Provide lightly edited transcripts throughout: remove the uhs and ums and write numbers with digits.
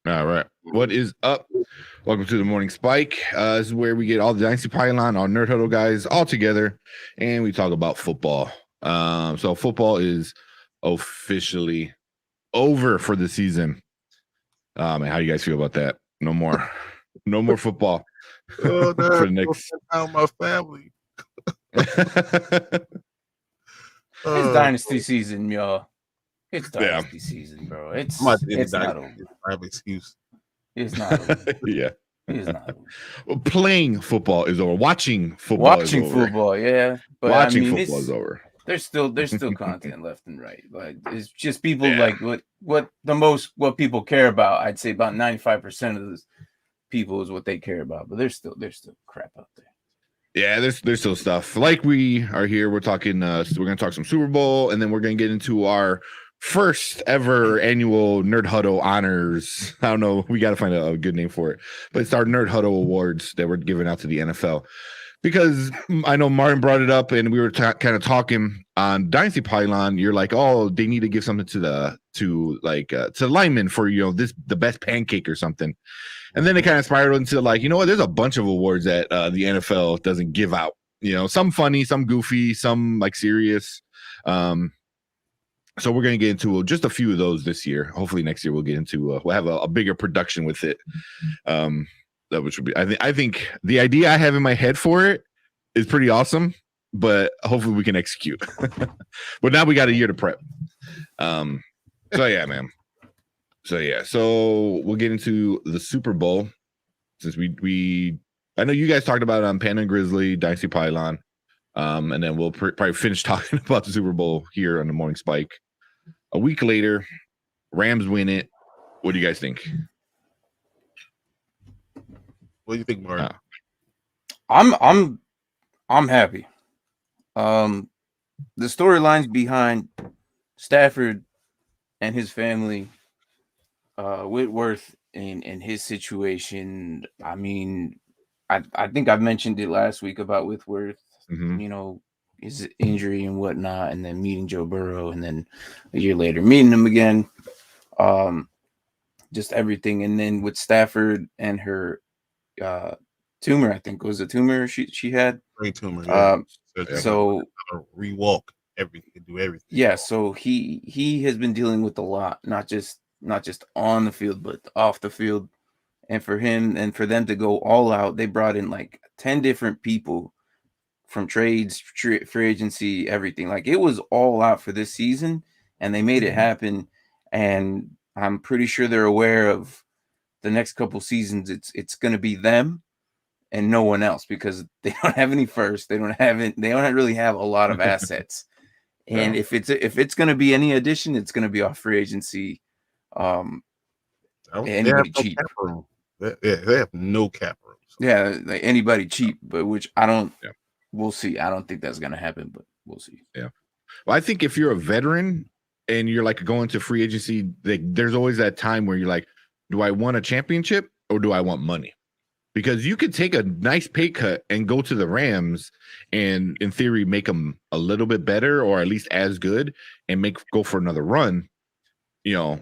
All right. What is up? Welcome to the Morning Spike. This is where we get all the Dynasty Pylon, our Nerd Huddle guys all together, and we talk about football. So football is officially over for the season. And how do you guys feel about that? No more football Oh, no, for the next. Out my family. It's Dynasty season, y'all. It's Dynasty season, bro. It's not over. I have an excuse. It's not over. Yeah. It's not over. Well, playing football is over. Watching football is over. Football, yeah. But watching football is over. There's still content left and right. Like it's just people like what people care about. I'd say about 95% of those people is what they care about. But there's still crap out there. Yeah, there's still stuff. Like we are here. We're talking. We're gonna talk some Super Bowl, and then we're gonna get into our first ever annual Nerd Huddle Honors. I don't know. We got to find a good name for it, but it's our Nerd Huddle Awards that we're giving out to the NFL. Because I know Martin brought it up, and we were kind of talking on Dynasty Pylon. You're like, oh, they need to give something to linemen for the best pancake or something. And then it kind of spiraled into like, you know what? There's a bunch of awards that the NFL doesn't give out. Some funny, some goofy, some like serious. So we're going to get into just a few of those this year. Hopefully next year we'll get into we'll have a bigger production with it. That which would be I think the idea I have in my head for it is pretty awesome, but hopefully we can execute. But now we got a year to prep. So yeah, man. So we'll get into the Super Bowl since we I know you guys talked about it on Panda and Grizzly, Dynasty Pylon. And then we'll probably finish talking about the Super Bowl here on the Morning Spike. A week later, Rams win it. What do you guys think? What do you think, Mark? I'm happy. The storylines behind Stafford and his family, Whitworth and his situation. I mean, I think I mentioned it last week about Whitworth. Mm-hmm. His injury and whatnot, and then meeting Joe Burrow, and then a year later meeting him again. Just everything, and then with Stafford and her tumor, I think it was a tumor she had. Brain tumor. Yeah. So rewalk everything, do everything. Yeah. So he has been dealing with a lot, not just on the field, but off the field. And for him and for them to go all out, they brought in like 10 different people from trades, free agency, everything. Like it was all out for this season, and they made it happen. And I'm pretty sure they're aware of the next couple seasons. It's going to be them and no one else because they don't have any first. They don't really have a lot of assets. And if it's going to be any addition, it's going to be off free agency. Anybody cheap. They have no cap room. So. Yeah, like anybody cheap, but which I don't. Yeah. We'll see. I don't think that's going to happen, but we'll see. Yeah. Well, I think if you're a veteran and you're like going to free agency, there's always that time where you're like, do I want a championship or do I want money? Because you could take a nice pay cut and go to the Rams and in theory make them a little bit better or at least as good and go for another run,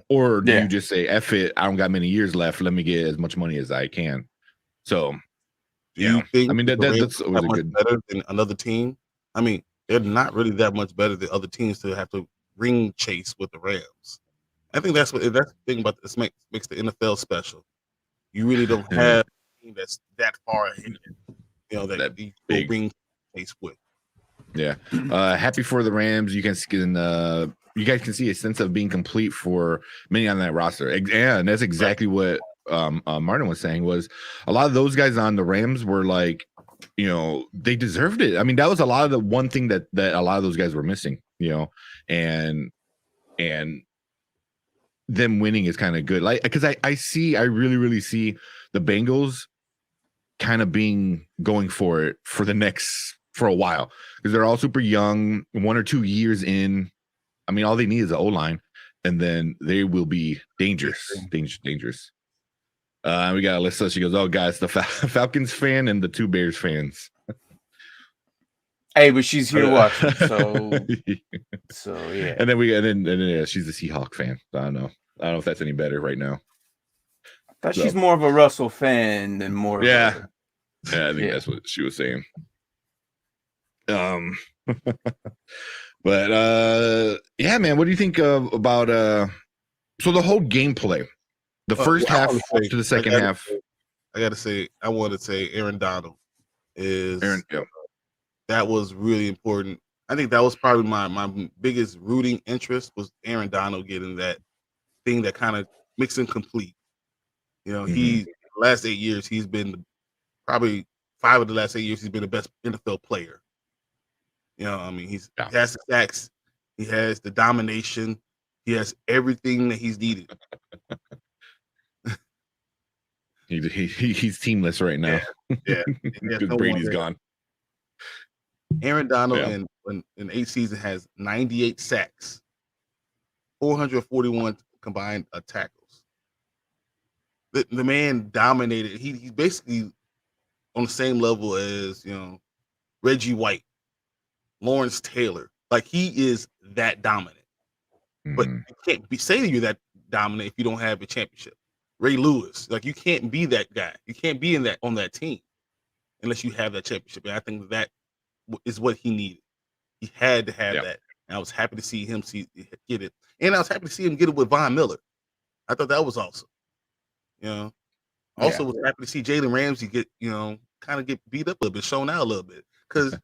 or do you just say, F it, I don't got many years left. Let me get as much money as I can. So do you think that's always much better than another team? I mean, they're not really that much better than other teams to have to ring chase with the Rams. I think that's the thing about this makes the NFL special. You really don't have a team that's that far ahead, that you big ring chase with. Yeah. Happy for the Rams. You guys can see a sense of being complete for many on that roster. And that's exactly what Martin was saying was a lot of those guys on the Rams were like, they deserved it. I mean, that was a lot of the one thing that a lot of those guys were missing, and them winning is kind of good. Like, because I really, really see the Bengals kind of going for it for a while because they're all super young, 1 or 2 years in. I mean, all they need is an O-line, and then they will be dangerous. We got Alyssa. She goes, "Oh, guys, the Falcons fan and the 2 Bears fans." Hey, but she's here watching, so yeah. And then she's a Seahawk fan. So I don't know if that's any better right now. Thought So- she's more of a Russell fan than more. Yeah. Of Yeah, I think Yeah. that's what she was saying. But yeah, man, what do you think about so the whole gameplay, the first well, I half wanna say- to the second half? I gotta say, I want to say Aaron Donald is Aaron, yeah. that was really important. I think that was probably my biggest rooting interest was Aaron Donald getting that thing that kind of makes him complete. You know, he last 8 years he's been probably 5 of the last 8 years he's been the best NFL player. You know, I mean, he has the sacks, he has the domination, he has everything that he's needed. He's teamless right now. Yeah, Because Brady's gone. Aaron Donald in 8 seasons has 98 sacks, 441 combined tackles. The man dominated. He's basically on the same level as, you know, Reggie White, Lawrence Taylor. Like, he is that dominant. But you can't say you're that dominant if you don't have a championship. Ray Lewis, like, you can't be that guy. You can't be on that team unless you have that championship. And I think that is what he needed. He had to have that. And I was happy to see him get it. And I was happy to see him get it with Von Miller. I thought that was awesome. You know, also was happy to see Jalen Ramsey get, you know, kind of get beat up a little bit, shown out a little bit. Because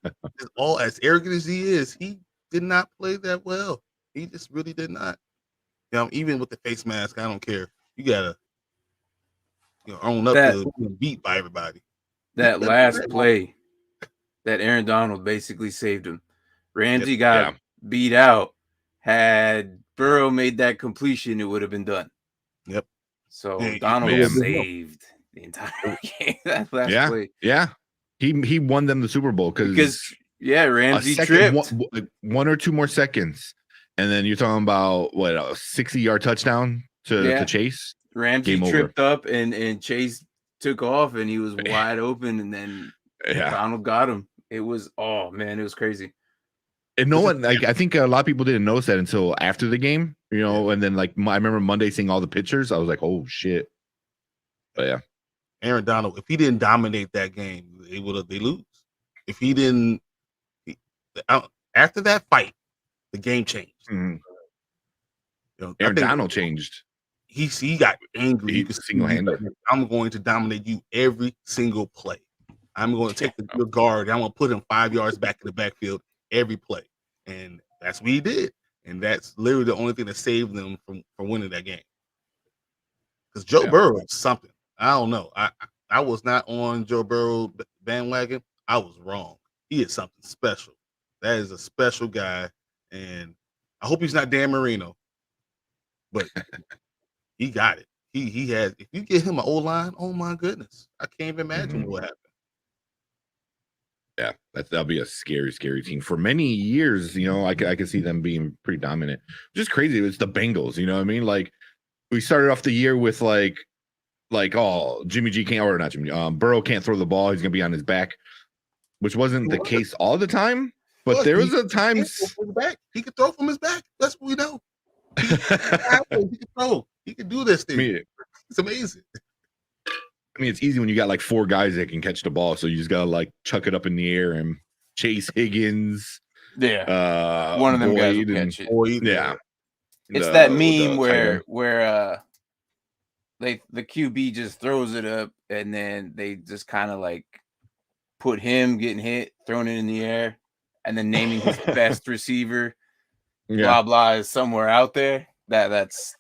all as arrogant as he is, he did not play that well. He just really did not. You know, even with the face mask, I don't care. You gotta, you know, own up to being beat by everybody. That last play that Aaron Donald basically saved him. Ramsey got beat out. Had Burrow made that completion, it would have been done. Yep. So Donald saved the entire game. That last play. Yeah. He won them the Super Bowl because Ramsey tripped. One or two more seconds. And then you're talking about what, a 60-yard touchdown to Chase. Ramsey tripped up and Chase took off and he was wide open, and then Donald got him. It was it was crazy. And no one, like, I think a lot of people didn't notice that until after the game, you know. And then, like, I remember Monday seeing all the pictures. I was like, oh shit. But Aaron Donald, if he didn't dominate that game, they lose. If he didn't, after that fight, the game changed. You know, Aaron Donald changed. He got angry. He single-handed. I'm going to dominate you every single play. I'm going to take your guard. I'm going to put him 5 yards back in the backfield every play. And that's what he did. And that's literally the only thing that saved them from winning that game. Because Joe Burrow is something. I don't know. I was not on Joe Burrow bandwagon. I was wrong. He is something special. That is a special guy. And I hope he's not Dan Marino. But he got it. He has. If you get him an O-line, oh my goodness. I can't even imagine what happened. Yeah, that'll be a scary, scary team for many years. You know, I could see them being pretty dominant. Just crazy. It's the Bengals. You know what I mean? Like, we started off the year with like, oh, Jimmy G can't, or not Jimmy. Burrow can't throw the ball. He's gonna be on his back, which wasn't the case all the time. But there was a time he could throw from his back. That's what we know. He could throw. He could do this thing. It's amazing. I mean, it's easy when you got like 4 guys that can catch the ball. So you just gotta like chuck it up in the air and Chase Higgins. One of them guys will catch it. Yeah. It's that meme where the QB just throws it up and then they just kind of like put him getting hit, throwing it in the air, and then naming his best receiver. Blah blah is somewhere out there. That's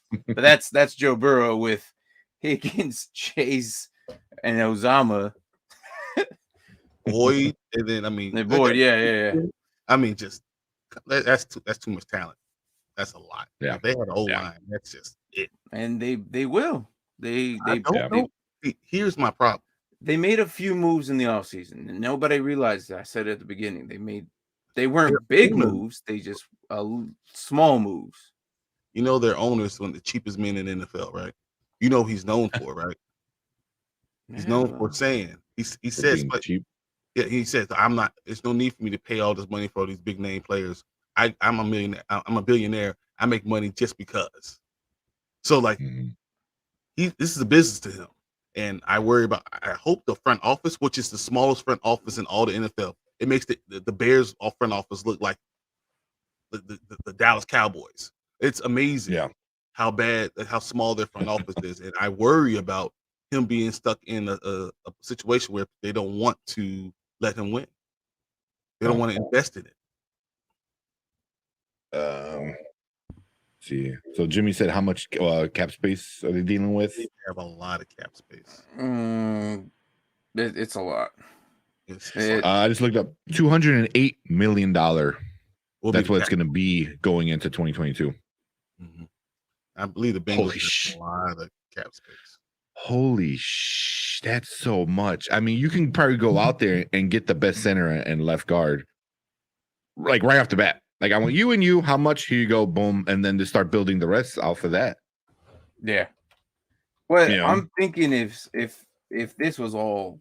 Joe Burrow with Higgins, Chase, and Uzama. Boyd, and then I mean Boyd, yeah. I mean, just that's too much talent. That's a lot. Yeah, if they had an O-line. That's just it. And they will. They Here's my problem. They made a few moves in the offseason, and nobody realized that. I said at the beginning, they weren't big moves, they just small moves. You know, their owner's one of the cheapest men in the NFL, right? You know he's known for, right? He's known for saying he says cheap. Yeah, he says there's no need for me to pay all this money for all these big name players. I'm a millionaire. I'm a billionaire. I make money just because. So like this is a business to him. And I hope the front office, which is the smallest front office in all the NFL, it makes the Bears front office look like the Dallas Cowboys. It's amazing how small their front office is. And I worry about him being stuck in a situation where they don't want to let him win. They don't want to invest in it. See, so Jimmy said, how much cap space are they dealing with? They have a lot of cap space. It's a lot. I just looked up $208 million. That's what it's going to be going into 2022. Mm-hmm. I believe the Bengals have a lot of cap space. Holy that's so much. I mean, you can probably go out there and get the best center and left guard, like right off the bat. Like, I want you and you. How much? Here you go. Boom, and then to start building the rest off of that. Yeah. Well, I'm thinking if this was all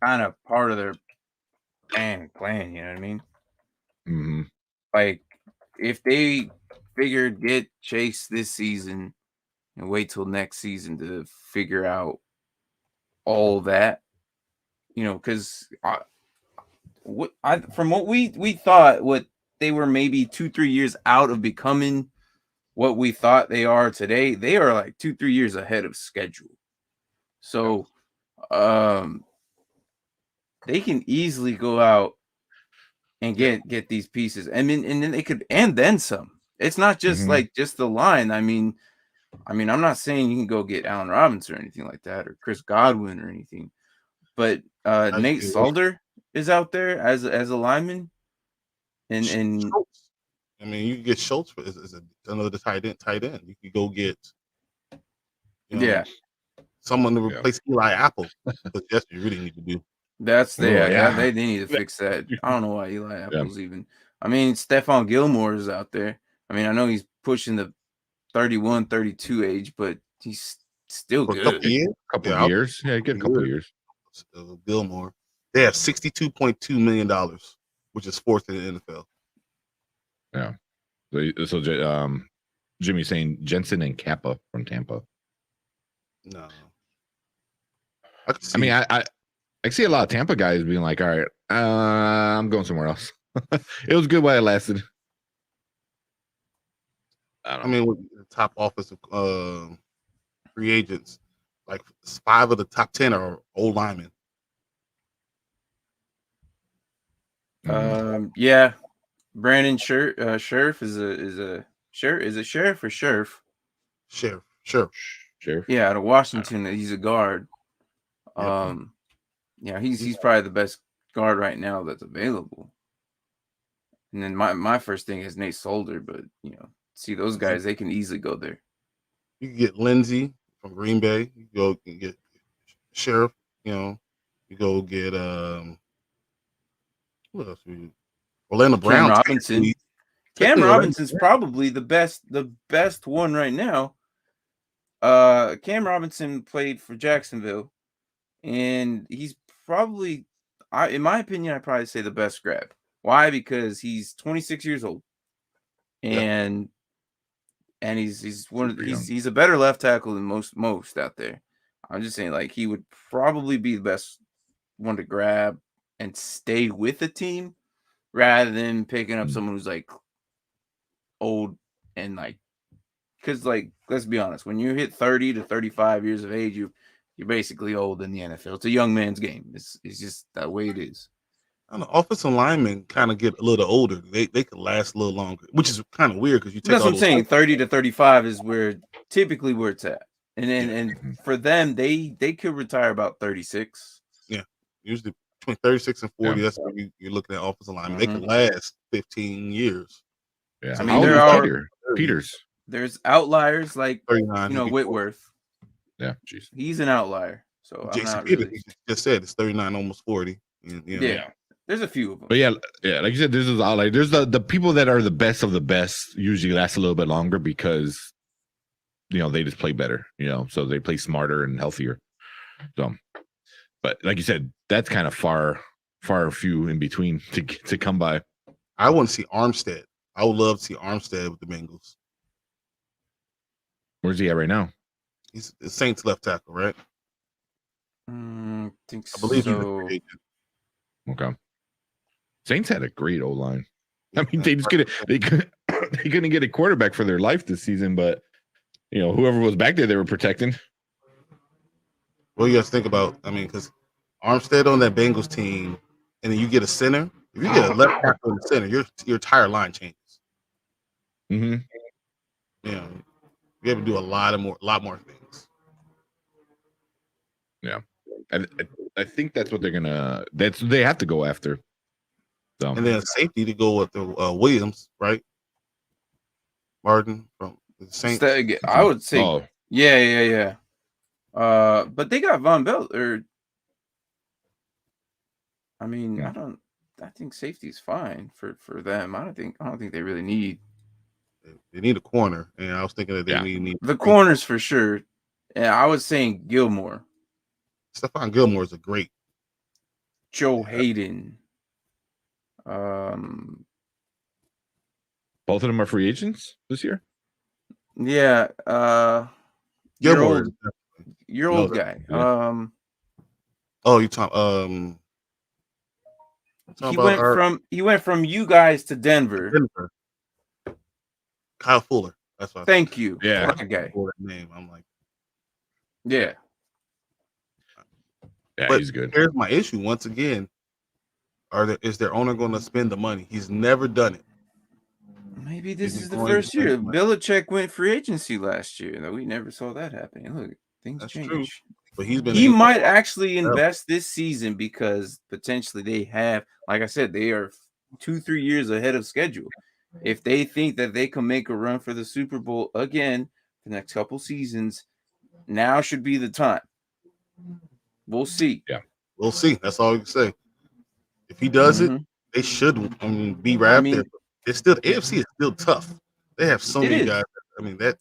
kind of part of their plan, you know what I mean? Mm-hmm. Like, if they figured get Chase this season and wait till next season to figure out all that, you know, because from what we thought, what they were maybe 2-3 years out of becoming what we thought they are today, they are like 2-3 years ahead of schedule. So they can easily go out and get these pieces. I mean, and then they could, and then some. It's not just like just the line. I mean, I'm not saying you can go get Allen Robinson or anything like that, or Chris Godwin or anything, but Nate Solder is out there as a lineman, and I mean, you can get Schultz for another tight end. You could go get, someone to replace Eli Apple. But that's what you really need to do. That's they need to fix that. I don't know why Eli Apple's even. I mean, Stephon Gilmore is out there. I mean, I know he's pushing the 31, 32 age, but he's still good. Couple years. Yeah, good couple of years. Gilmore. They have $62.2 million, which is fourth in the NFL. Yeah. So Jimmy's saying Jensen and Kappa from Tampa. No. I mean, I see a lot of Tampa guys being like, all right, I'm going somewhere else. It was good while it lasted. I mean, with the top offensive free agents, like 5 of the top 10 are old linemen. Yeah, Brandon Scherf is a Sheriff or Scherf? Sheriff. Yeah, out of Washington, he's a guard. Yeah, he's probably the best guard right now that's available. And then my first thing is Nate Solder, but see those guys, they can easily go there. You can get Lindsey from Green Bay. You can get Sheriff. You go get what else? Orlando Brown. Cam Robinson's probably the best one right now. Cam Robinson played for Jacksonville, and he's probably, in my opinion, I'd probably say the best grab. Why? Because he's 26 years old, and he's a better left tackle than most out there. I'm just saying, like, he would probably be the best one to grab and stay with the team rather than picking up someone who's like old and like, because like, let's be honest, when you hit 30 to 35 years of age, you're basically old in the NFL. It's a young man's game. It's just that way it is. I don't know, offensive linemen kind of get a little older. They could last a little longer, which is kind of weird because you take. That's what I'm saying. 30 to 35 is typically where it's at, and for them, they could retire about 36. Yeah, usually between 36 and 40. That's when you're looking at offensive linemen. They can last 15 years. Yeah, I mean, there are Peters. There's outliers like 39, Whitworth. Yeah, geez. He's an outlier. So Jason Peters, you just said it's 39, almost 40. Yeah. There's a few of them. But yeah, like you said, this is all like there's the people that are the best of the best usually last a little bit longer because they just play better, so they play smarter and healthier. So, but like you said, that's kind of far few in between to come by. I want to see Armstead. I would love to see Armstead with the Bengals. Where's he at right now? He's the Saints left tackle, right? Think I believe he's a so. free agent. Okay. Saints had a great O line. I mean, Yeah. they couldn't get a quarterback for their life this season, but whoever was back there, they were protecting. Well, you have to think about. I mean, because Armstead on that Bengals team, and then you get a center. If you get a left tackle in the center, your entire line changes. Mm-hmm. You have to do a lot more things. Yeah, I think that's what they're gonna. They have to go after. So. And then safety to go with the Williams, right? Martin from the Saints. I would say, yeah. But they got Von Bell. I mean, Yeah. I think safety is fine for them. I don't think they really need. They need a corner, and I was thinking that they need the corners for sure. And I was saying Gilmore. Stephon Gilmore is a great. Joe Hayden. Both of them are free agents this year. Yeah. Gilmore, your old guy. Yeah. Oh, you talking? He went from you guys to Denver. Kyle Fuller. That's what. Thank you. Yeah. That guy. Name. I'm like. Yeah. Yeah, but he's good. Here's my issue once again. Is their owner going to spend the money? He's never done it. Maybe this is the first year. Belichick went free agency last year, though. We never saw that happen. Look, things change. True. But he might actually invest this season because potentially they have, like I said, they are 2-3 years ahead of schedule. If they think that they can make a run for the Super Bowl again the next couple seasons, now should be the time. We'll see. Yeah, we'll see. That's all we can say. If he does it, they should be right up there. It's still the AFC is still tough. They have so many guys.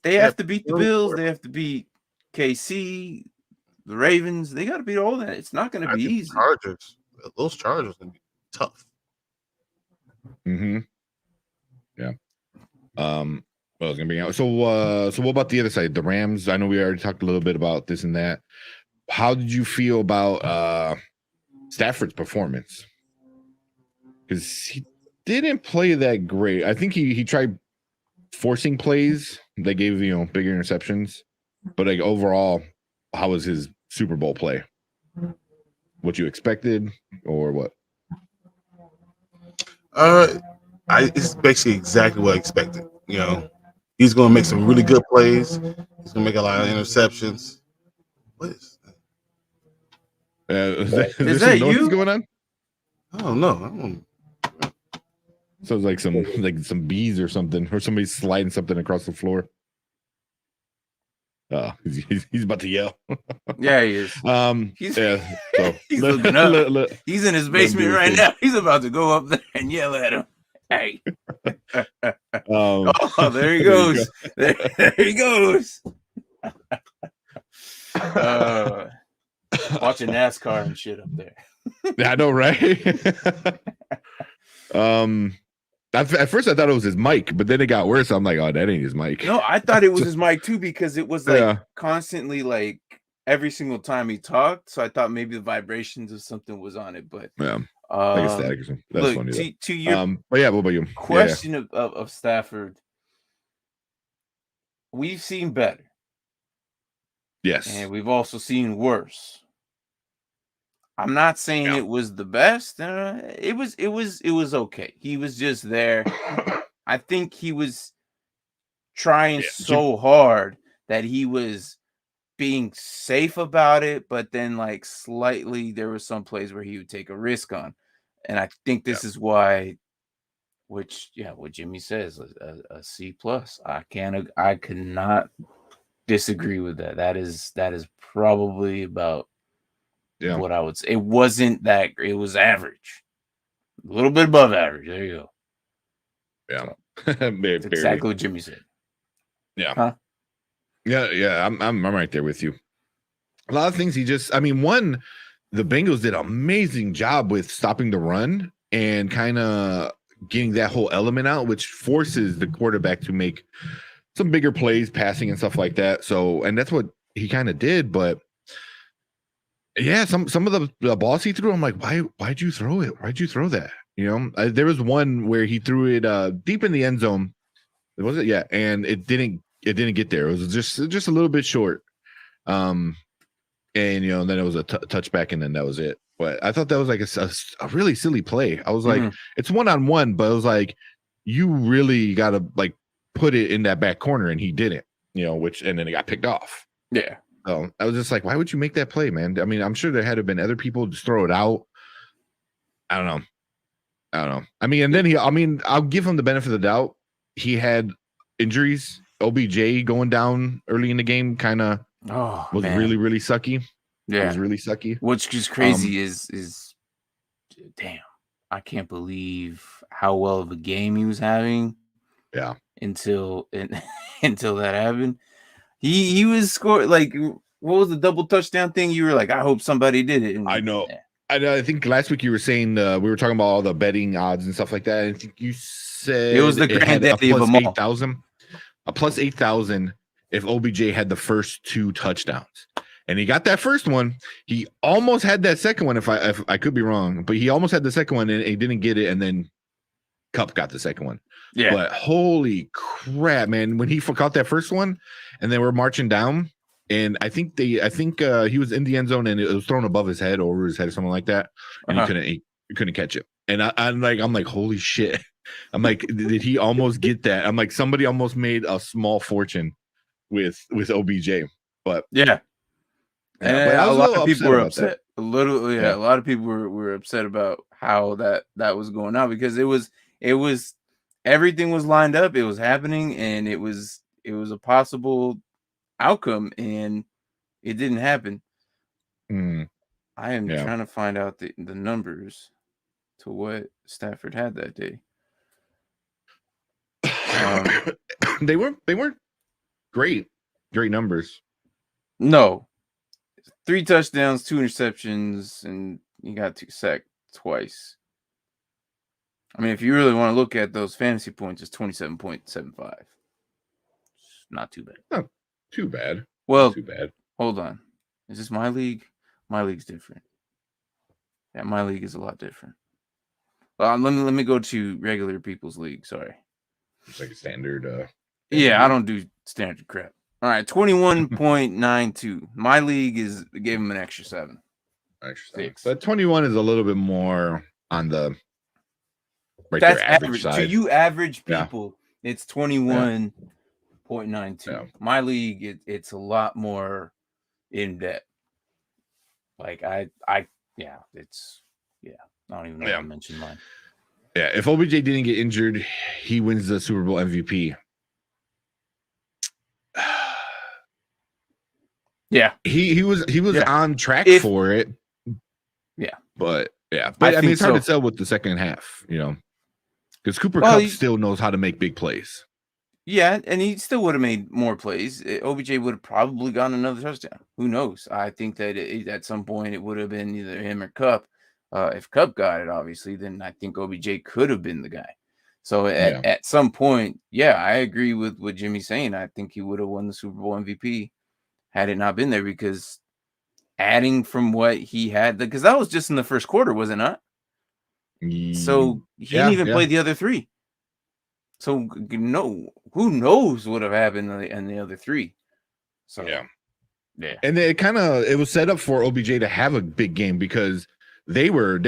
They have to beat the Bills. They have to beat KC, the Ravens. They got to beat all that. It's not going to be easy. Those Chargers going to be tough. Mm-hmm. Yeah. Well, it's gonna be out. So what about the other side? The Rams. I know we already talked a little bit about this and that. How did you feel about Stafford's performance? Because he didn't play that great. I think he tried forcing plays. They gave bigger interceptions, but like overall, how was his Super Bowl play? What you expected, or what? It's basically exactly what I expected. He's going to make some really good plays. He's going to make a lot of interceptions. What is that? Is that you going on? I don't know. Sounds like some bees or something, or somebody sliding something across the floor. He's about to yell. Yeah, he is. He's looking up. He's in his basement right now. He's about to go up there and yell at him. Hey. There he goes. There he goes. Watching NASCAR and shit up there. I know, right? At first I thought it was his mic, but then it got worse. I'm like, oh, that ain't his mic. No, I thought it was his mic too, because it was like constantly like every single time he talked. So I thought maybe the vibrations of something was on it, but yeah, like a static or something. That's funny. To your but yeah, what about you? Question of Stafford, we've seen better. Yes, and we've also seen worse. I'm not saying it was the best. It was okay. He was just there. I think he was trying so hard that he was being safe about it, but then like slightly there were some plays where he would take a risk on. And I think this is why, what Jimmy says, a C+. I cannot disagree with that. That is probably about what I would say. It wasn't that, it was average, a little bit above average. There you go. Yeah, that's exactly what Jimmy said. Yeah, huh? Yeah. I'm right there with you. A lot of things the Bengals did an amazing job with stopping the run and kind of getting that whole element out, which forces the quarterback to make some bigger plays, passing and stuff like that. So, and that's what he kind of did, but yeah, some of the balls he threw, I'm like, why'd you throw it? Why'd you throw that? You know, there was one where he threw it deep in the end zone. Was it? Yeah, and it didn't get there. It was just a little bit short. And you know, then it was a touchback, and then that was it. But I thought that was like a really silly play. I was like, it's 1-on-1, but it was like, you really got to like put it in that back corner, and he didn't. You know, and then it got picked off. Yeah. So I was just like, why would you make that play, man? I mean, I'm sure there had to have been other people just throw it out. I don't know. I mean, and then I'll give him the benefit of the doubt. He had injuries. OBJ going down early in the game kind of was really, really sucky. Yeah. It was really sucky. What's just crazy is damn, I can't believe how well of a game he was having. Yeah. Until that happened. He was scored like, what was the double touchdown thing? You were like, I hope somebody did it. And, I know. I think last week you were saying we were talking about all the betting odds and stuff like that. I think you said it was the granddaddy of them all. 8,000, a plus 8,000 if OBJ had the first 2 touchdowns, and he got that first one. He almost had that second one. If I could be wrong, but he almost had the second one and he didn't get it, and then Kupp got the second one. Yeah, but holy crap, man! When he caught that first one, and they were marching down, and I think he was in the end zone, and it was thrown above his head or over his head or something like that, and he couldn't catch it. And I'm like, holy shit! I'm like, did he almost get that? I'm like, somebody almost made a small fortune with OBJ, but yeah. And a lot of people were upset. A lot of people were upset about how that was going on, because it was everything was lined up, it was happening, and it was a possible outcome, and it didn't happen. I am trying to find out the numbers to what Stafford had that day. They weren't great numbers. No. 3 touchdowns, 2 interceptions, and he got 2 sacked twice. I mean, if you really want to look at those fantasy points, it's 27.75. Not too bad. Not too bad. Well, not too bad. Hold on. Is this my league? My league's different. Yeah, my league is a lot different. Let me go to regular people's league. Sorry. It's like a standard. Yeah, I don't do standard crap. All right, 21.92. My league gave him an extra 7. Extra 6. But 21 is a little bit more on the that's there, average side. To you average people, it's 21.92. Yeah. My league, it's a lot more in depth. Like I don't even know how to mention mine. Yeah, if OBJ didn't get injured, he wins the Super Bowl MVP. Yeah, he was on track for it. Yeah, but I mean, it's hard to tell with the second half, you know, because Cooper Kupp still knows how to make big plays. Yeah, and he still would have made more plays. OBJ would have probably gotten another touchdown. Who knows? I think that at some point it would have been either him or Kupp. If Kupp got it, obviously, then I think OBJ could have been the guy. So at some point, I agree with what Jimmy's saying. I think he would have won the Super Bowl MVP had it not been there, because adding from what he had, because that was just in the first quarter, was it not? So he didn't even play the other 3. So who knows what have happened in the other 3? So yeah, and it was set up for OBJ to have a big game, because they were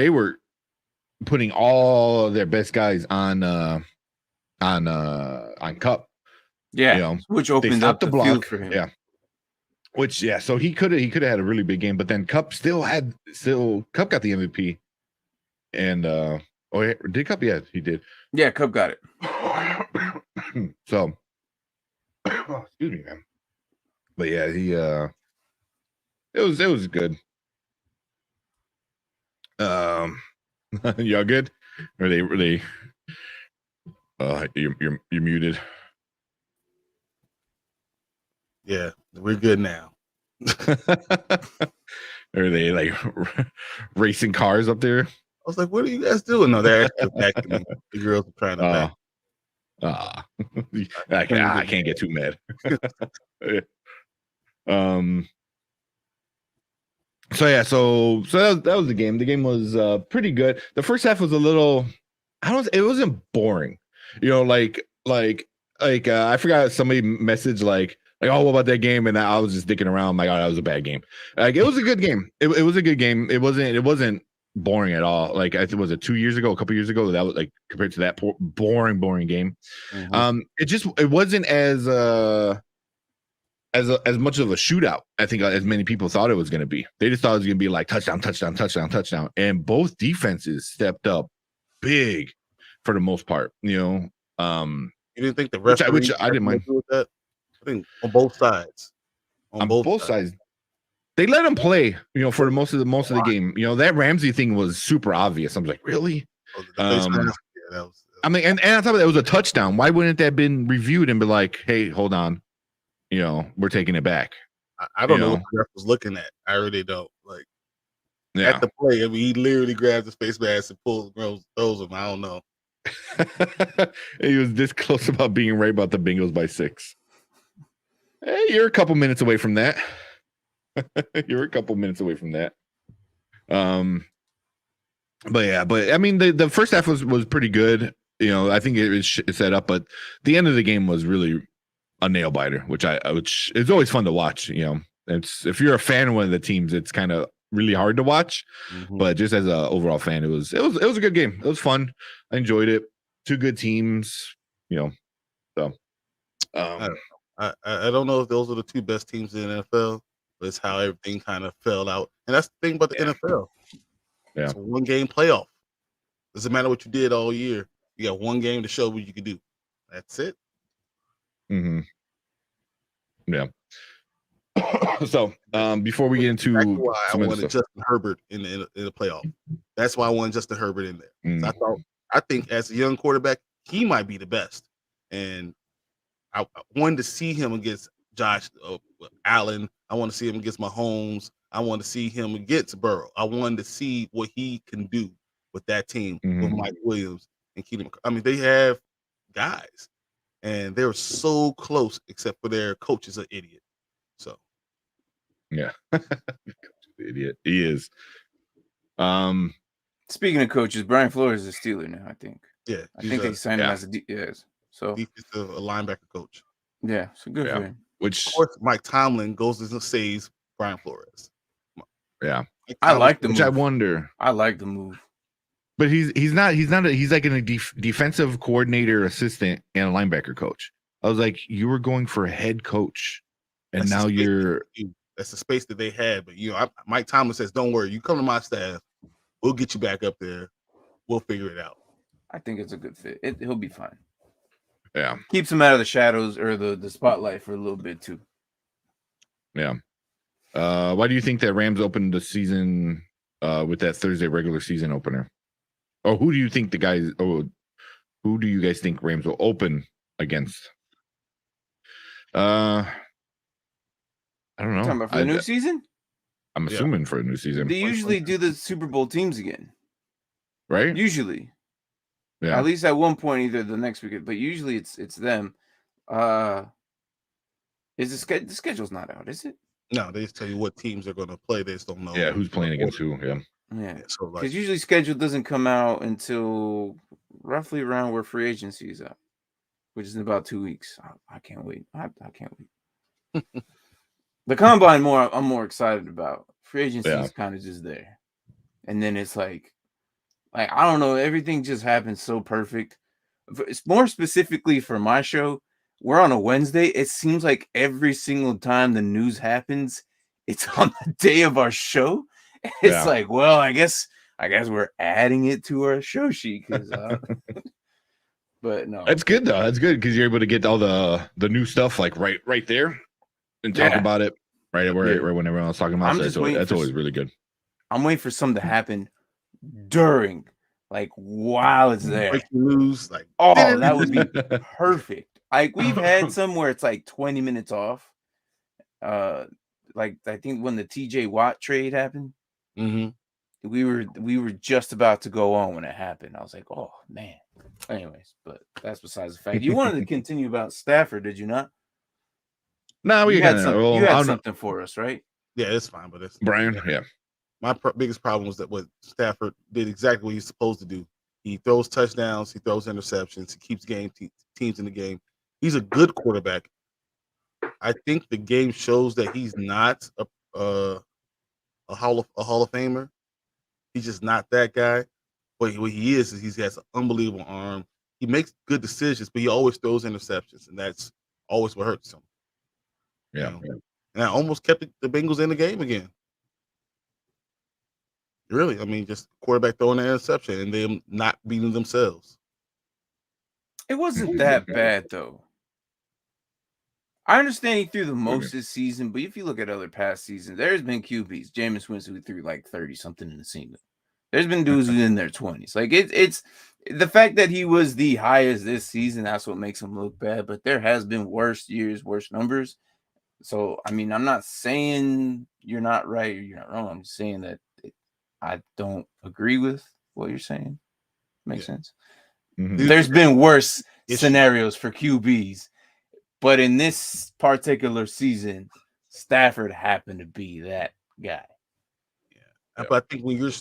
putting all their best guys on Kupp. Yeah, you know, which opened up the block field for him. Yeah. Which so he could have had a really big game, but then Kupp Kupp got the MVP. And did Kupp? Yeah, he did. Yeah, Kupp got it. So excuse me, man. But yeah, he it was good. Y'all good? Are they you're muted. Yeah, we're good now. Are they like racing cars up there? I was like, what are you guys doing? No, they're actually back to me. The girls are trying to back. I can't get too mad. So yeah, so that was the game. The game was pretty good. The first half was a little, it wasn't boring, I forgot somebody messaged oh, what about that game? And I was just dicking around like, oh, that was a bad game. Like it was a good game. It was a good game. It wasn't boring at all. Like I think was it 2 years ago, a couple years ago, that was like compared to that boring game. It wasn't as much of a shootout, I think, as many people thought it was going to be. They just thought it was going to be like touchdown. And both defenses stepped up big for the most part, You didn't think the rest which I didn't mind. with that? I think on both sides. On both sides. They let him play, for most of the game. That Ramsey thing was super obvious. I was like, really? I mean, and on top of that, it was a touchdown. Why wouldn't that have been reviewed and be like, hey, hold on, we're taking it back? I don't know what the ref was looking at. I really don't. Like, at the play, I mean, he literally grabs his face mask and throws him. I don't know. He was this close about being right about the Bengals by 6. Hey, you're a couple minutes away from that. But I mean, the first half was pretty good. I think it was set up, but the end of the game was really a nail biter, which it's always fun to watch. It's, if you're a fan of one of the teams, it's kind of really hard to watch. But just as a overall fan, it was a good game. It was fun. I enjoyed it. Two good teams. So I don't know if those are the two best teams in the NFL, but it's how everything kind of fell out. And that's the thing about the NFL. Yeah. It's a one-game playoff. Doesn't matter what you did all year. You got one game to show what you can do. That's it. Yeah. So before we get into why I wanted Justin Herbert in the playoff. That's why I wanted Justin Herbert in there. So I think as a young quarterback, he might be the best. And I wanted to see him against Josh Allen. I want to see him against Mahomes. I want to see him against Burrow. I wanted to see what he can do with that team with Mike Williams and Keenan. I mean, they have guys, and they're so close, except for their coach is an idiot. So, yeah, idiot. He is. Speaking of coaches, Brian Flores is a Steeler now, I think. Yeah, I think they signed him as a defensive linebacker coach. Yeah, so good for him. Which, of course, Mike Tomlin goes and saves Brian Flores. Yeah, I like the move. I wonder. I like the move. But he's like a defensive coordinator assistant and a linebacker coach. I was like, you were going for a head coach, and now that's the space that they had. But Mike Tomlin says, "Don't worry, you come to my staff. We'll get you back up there. We'll figure it out." I think it's a good fit. He'll be fine. Yeah, keeps him out of the shadows or the spotlight for a little bit too. Yeah. Why do you think that Rams opened the season with that Thursday regular season opener? Or who do you think who do you guys think Rams will open against? I don't know. Talking about for the new season? I'm assuming for a new season. They usually do the Super Bowl teams again. Right? Usually. Yeah. At least at one point, either the next weekend, but usually it's them. Is the schedule's not out, is it? No, they just tell you what teams are going to play. They just don't know. Yeah, who's playing against who? Yeah. So because usually schedule doesn't come out until roughly around where free agency is up, which is in about 2 weeks. I can't wait. I can't wait. The combine I'm more excited about. Free agency is kind of just there, and then it's like I don't know. Everything just happens so perfect. It's more specifically for my show. We're on a Wednesday. It seems like every single time the news happens, it's on the day of our show. It's like, well, I guess we're adding it to our show sheet. But no, that's good though. That's good because you're able to get all the new stuff like right there and talk about it right when everyone else talking about it. That's always really good. I'm waiting for something to happen during, while it's there. Breaking news, that would be perfect. We've had some where it's 20 minutes off. I think when the TJ Watt trade happened, we were just about to go on when it happened. I was like, oh man. Anyways, but that's besides the fact. You wanted to continue about Stafford, did you not? No, we You got had something for us, right? Yeah, it's fine, but it's Brian. Yeah. My biggest problem was that what Stafford did exactly what he's supposed to do. He throws touchdowns, he throws interceptions, he keeps teams in the game. He's a good quarterback. I think the game shows that he's not a Hall of Famer. He's just not that guy. But what he is he has an unbelievable arm. He makes good decisions, but he always throws interceptions, and that's always what hurts him. Yeah. You know? And I almost kept the Bengals in the game again. Really, I mean, just quarterback throwing an interception and them not beating themselves. It wasn't that bad though. I understand he threw the most this season, but if you look at other past seasons, there's been QBs. Jameis Winston who threw like 30 something in the season. There's been dudes who's in their 20s. Like it's the fact that he was the highest this season. That's what makes him look bad. But there has been worse years, worse numbers. So I mean, I'm not saying you're not right or you're not wrong. I'm just saying that I don't agree with what you're saying. Makes sense. Mm-hmm. There's been worse scenarios for QBs, but in this particular season, Stafford happened to be that guy. Yeah, but I think when you're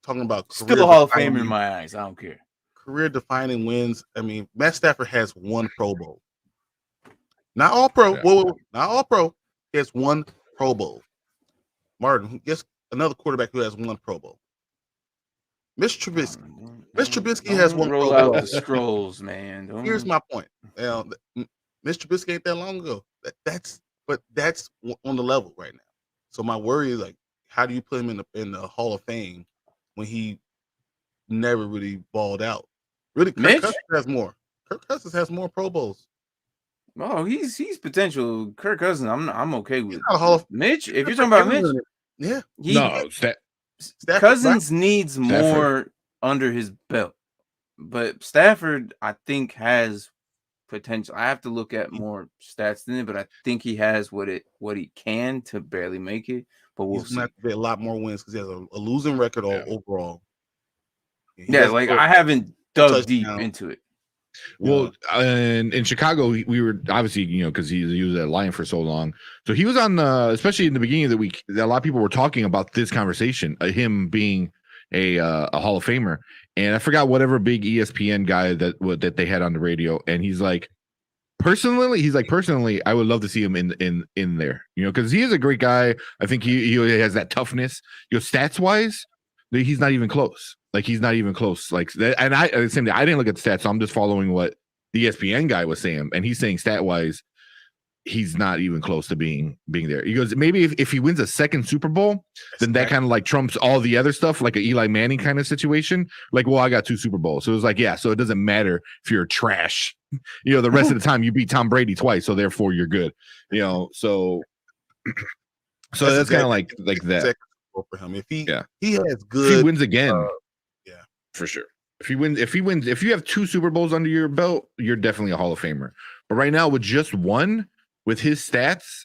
talking about still a Hall of Famer in my eyes, I don't care. Career-defining wins. I mean, Matt Stafford has one Pro Bowl. Not all Pro. Yeah. Whoa, not all Pro. He has one Pro Bowl. Martin, guess another quarterback who has one Pro Bowl. Mr. Trubisky has one Pro Bowl. Roll out the scrolls, man. Here's my point. Mr. Trubisky ain't that long ago. That's on the level right now. So my worry is like, how do you put him in the Hall of Fame when he never really balled out? Really, Kirk Cousins has more. Kirk Cousins has more Pro Bowls. Oh, he's potential. Kirk Cousins, I'm okay with. Mitch, if you're talking about Mitch, Cousins needs more under his belt, but Stafford, I think, has potential. I have to look at more stats than it, but I think he has what he can to barely make it. But we'll see. Have to get a lot more wins because he has a losing record overall. Like I haven't dug deep into it. Well, in Chicago, we were obviously, because he was at Lion for so long. So he was on, especially in the beginning of the week, a lot of people were talking about this conversation, him being a Hall of Famer. And I forgot whatever big ESPN guy that they had on the radio. And he's like, personally, I would love to see him in there, because he is a great guy. I think he has that toughness. Stats wise, he's not even close. Like he's not even close. Like, and I the same day, I didn't look at the stats, so I'm just following what the ESPN guy was saying, and he's saying stat wise, he's not even close to being there. He goes, maybe if he wins a second Super Bowl, then that kind of like trumps all the other stuff, like an Eli Manning kind of situation. Like, well, I got 2 Super Bowls, so it was like, yeah, so it doesn't matter if you're trash. The rest of the time you beat Tom Brady twice, so therefore you're good. So that's kind of like that. For him, if he has good, if he wins again, for sure. If you have 2 Super Bowls under your belt, you're definitely a Hall of Famer. But right now, with just one, with his stats,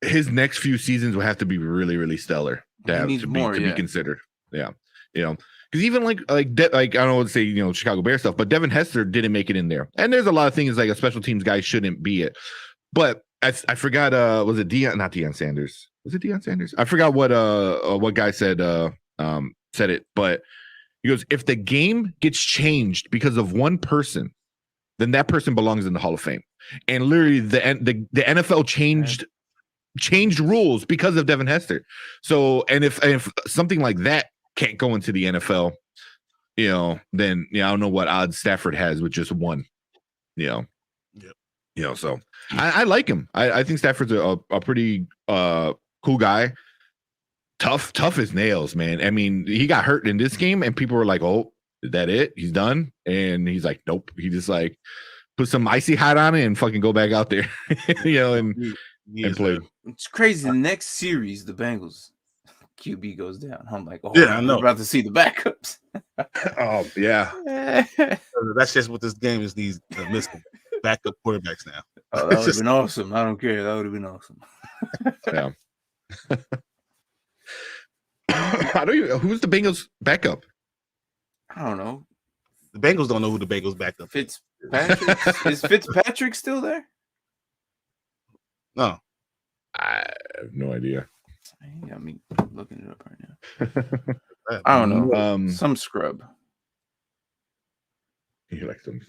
his next few seasons will have to be really, really stellar to be considered. Yeah, because even like I don't want to say Chicago Bears stuff, but Devin Hester didn't make it in there, and there's a lot of things like a special teams guy shouldn't be it. But I forgot, was it not Deion Sanders? Was it Deion Sanders? I forgot what guy said it, but he goes, if the game gets changed because of one person, then that person belongs in the Hall of Fame. And literally the NFL changed rules because of Devin Hester. So, and if something like that can't go into the NFL, then I don't know what odds Stafford has with just one. So I like him. I think Stafford's a pretty cool guy. Tough as nails, man. I mean, he got hurt in this game, and people were like, "Oh, is that it? He's done?" And he's like, "Nope." He just like put some icy hot on it and fucking go back out there, and play. It's crazy. The next series, the Bengals QB goes down. I'm like, "Oh, yeah, I know." We're about to see the backups. Oh yeah, that's just what this game is. These missing backup quarterbacks now. Oh, that would have been awesome. I don't care. That would have been awesome. Yeah. Who's the Bengals backup? I don't know. The Bengals don't know who the Bengals backup Fitzpatrick. Is Fitzpatrick still there? No. I have no idea. You got me looking it up right now. I don't know. Some scrub. You're like some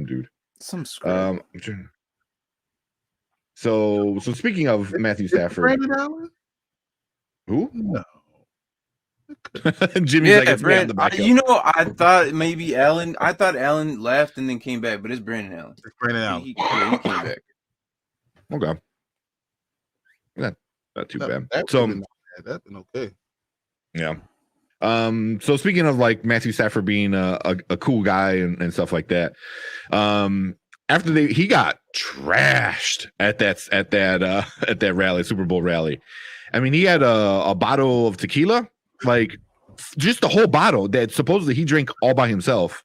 dude. Some scrub. So speaking of Matthew Stafford, Brandon Allen? who? No. Jimmy's like, it's me on the backup. I thought maybe Allen. I thought Allen left and then came back, but it's Brandon Allen. It's Brandon Allen. He came back. Okay. Not too bad. That's been okay. Yeah. So speaking of like Matthew Stafford being a cool guy and stuff like that, after he got trashed at that rally, Super Bowl rally. I mean, he had a bottle of tequila, like just the whole bottle that supposedly he drank all by himself,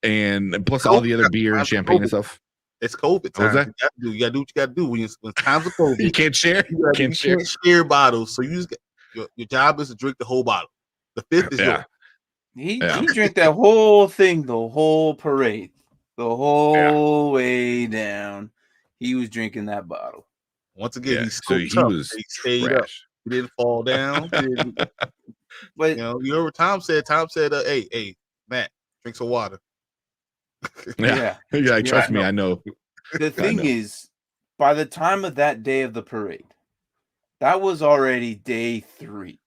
and plus all the other beer and champagne and stuff. It's COVID time. You gotta do what you gotta do when times of COVID. You can't share. You can't share bottles. So you just your job is to drink the whole bottle. The fifth is yours. He drank that whole thing, the whole parade, the whole way down. He was drinking that bottle. Once again, he stayed up. He didn't fall down. But you know, Tom said, hey, Matt, drink some water. Yeah. Trust me, I know. The thing is, by the time of that day of the parade, that was already day 3.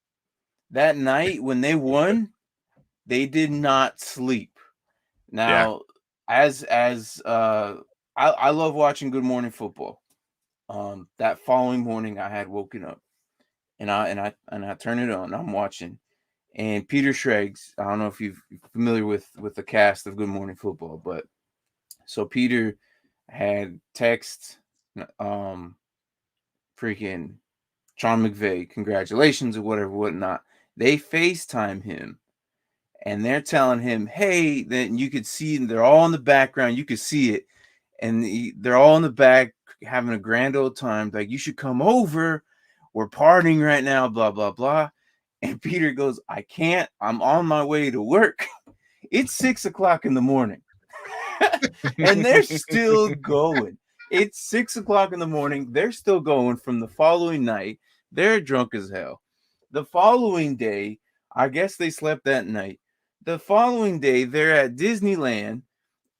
That night when they won, they did not sleep. Now, as I love watching Good Morning Football. That following morning, I had woken up, and I turned it on. I'm watching, and Peter Schrags. I don't know if you're familiar with the cast of Good Morning Football, but so Peter had text, freaking Sean McVay, congratulations or whatnot. They FaceTime him, and they're telling him, hey, then you could see they're all in the background. You could see it, and they're all in the back having a grand old time. Like, you should come over. We're partying right now, blah, blah, blah. And Peter goes, I can't. I'm on my way to work. It's 6:00 in the morning. And they're still going. It's 6:00 in the morning. They're still going from the following night. They're drunk as hell. The following day, I guess they slept that night. The following day, they're at Disneyland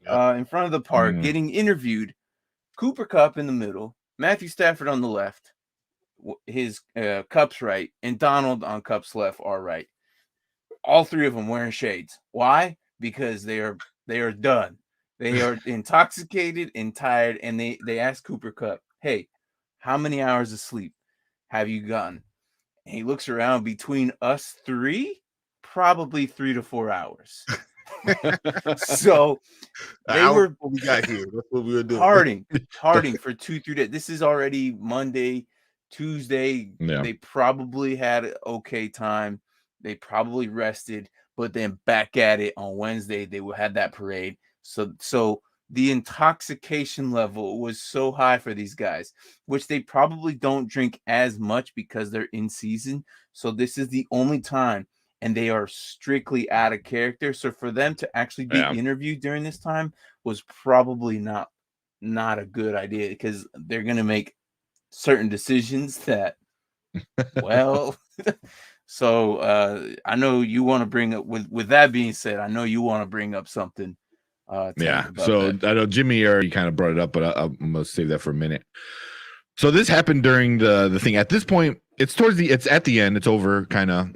in front of the park getting interviewed. Cooper Kupp in the middle, Matthew Stafford on the left, his Kupp's right, and Donald on Kupp's left are right. All 3 of them wearing shades. Why? Because they are done. They are intoxicated and tired, and they ask Cooper Kupp, hey, how many hours of sleep have you gotten? And he looks around. Between us 3, probably 3 to 4 hours. So what we got here. That's what we were doing. Partying for 2-3 days. This is already Monday, Tuesday. Yeah. They probably had an okay time. They probably rested, but then back at it on Wednesday. They had that parade. So the intoxication level was so high for these guys, which they probably don't drink as much because they're in season. So this is the only time. And they are strictly out of character. So for them to actually be interviewed during this time was probably not a good idea, because they're going to make certain decisions that, well, so I know you want to bring up, with that being said, I know you want to bring up something. So that. I know Jimmy already kind of brought it up, but I'm going to save that for a minute. So this happened during the thing. At this point, it's at the end. It's over, kind of,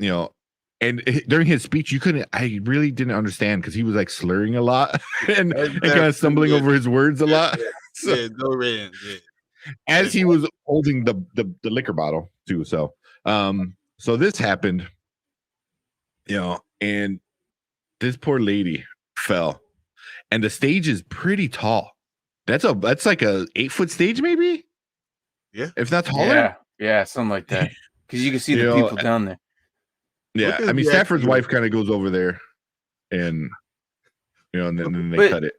And during his speech, I really didn't understand, because he was like slurring a lot and kind of stumbling over his words a lot. As he was holding the liquor bottle too. So this happened, and this poor lady fell, and the stage is pretty tall. That's like a 8-foot stage, maybe. Yeah, if not taller. Yeah, something like that. Because you can see the people down there. Yeah, I mean, Stafford's wife kind of goes over there, and and then they cut it.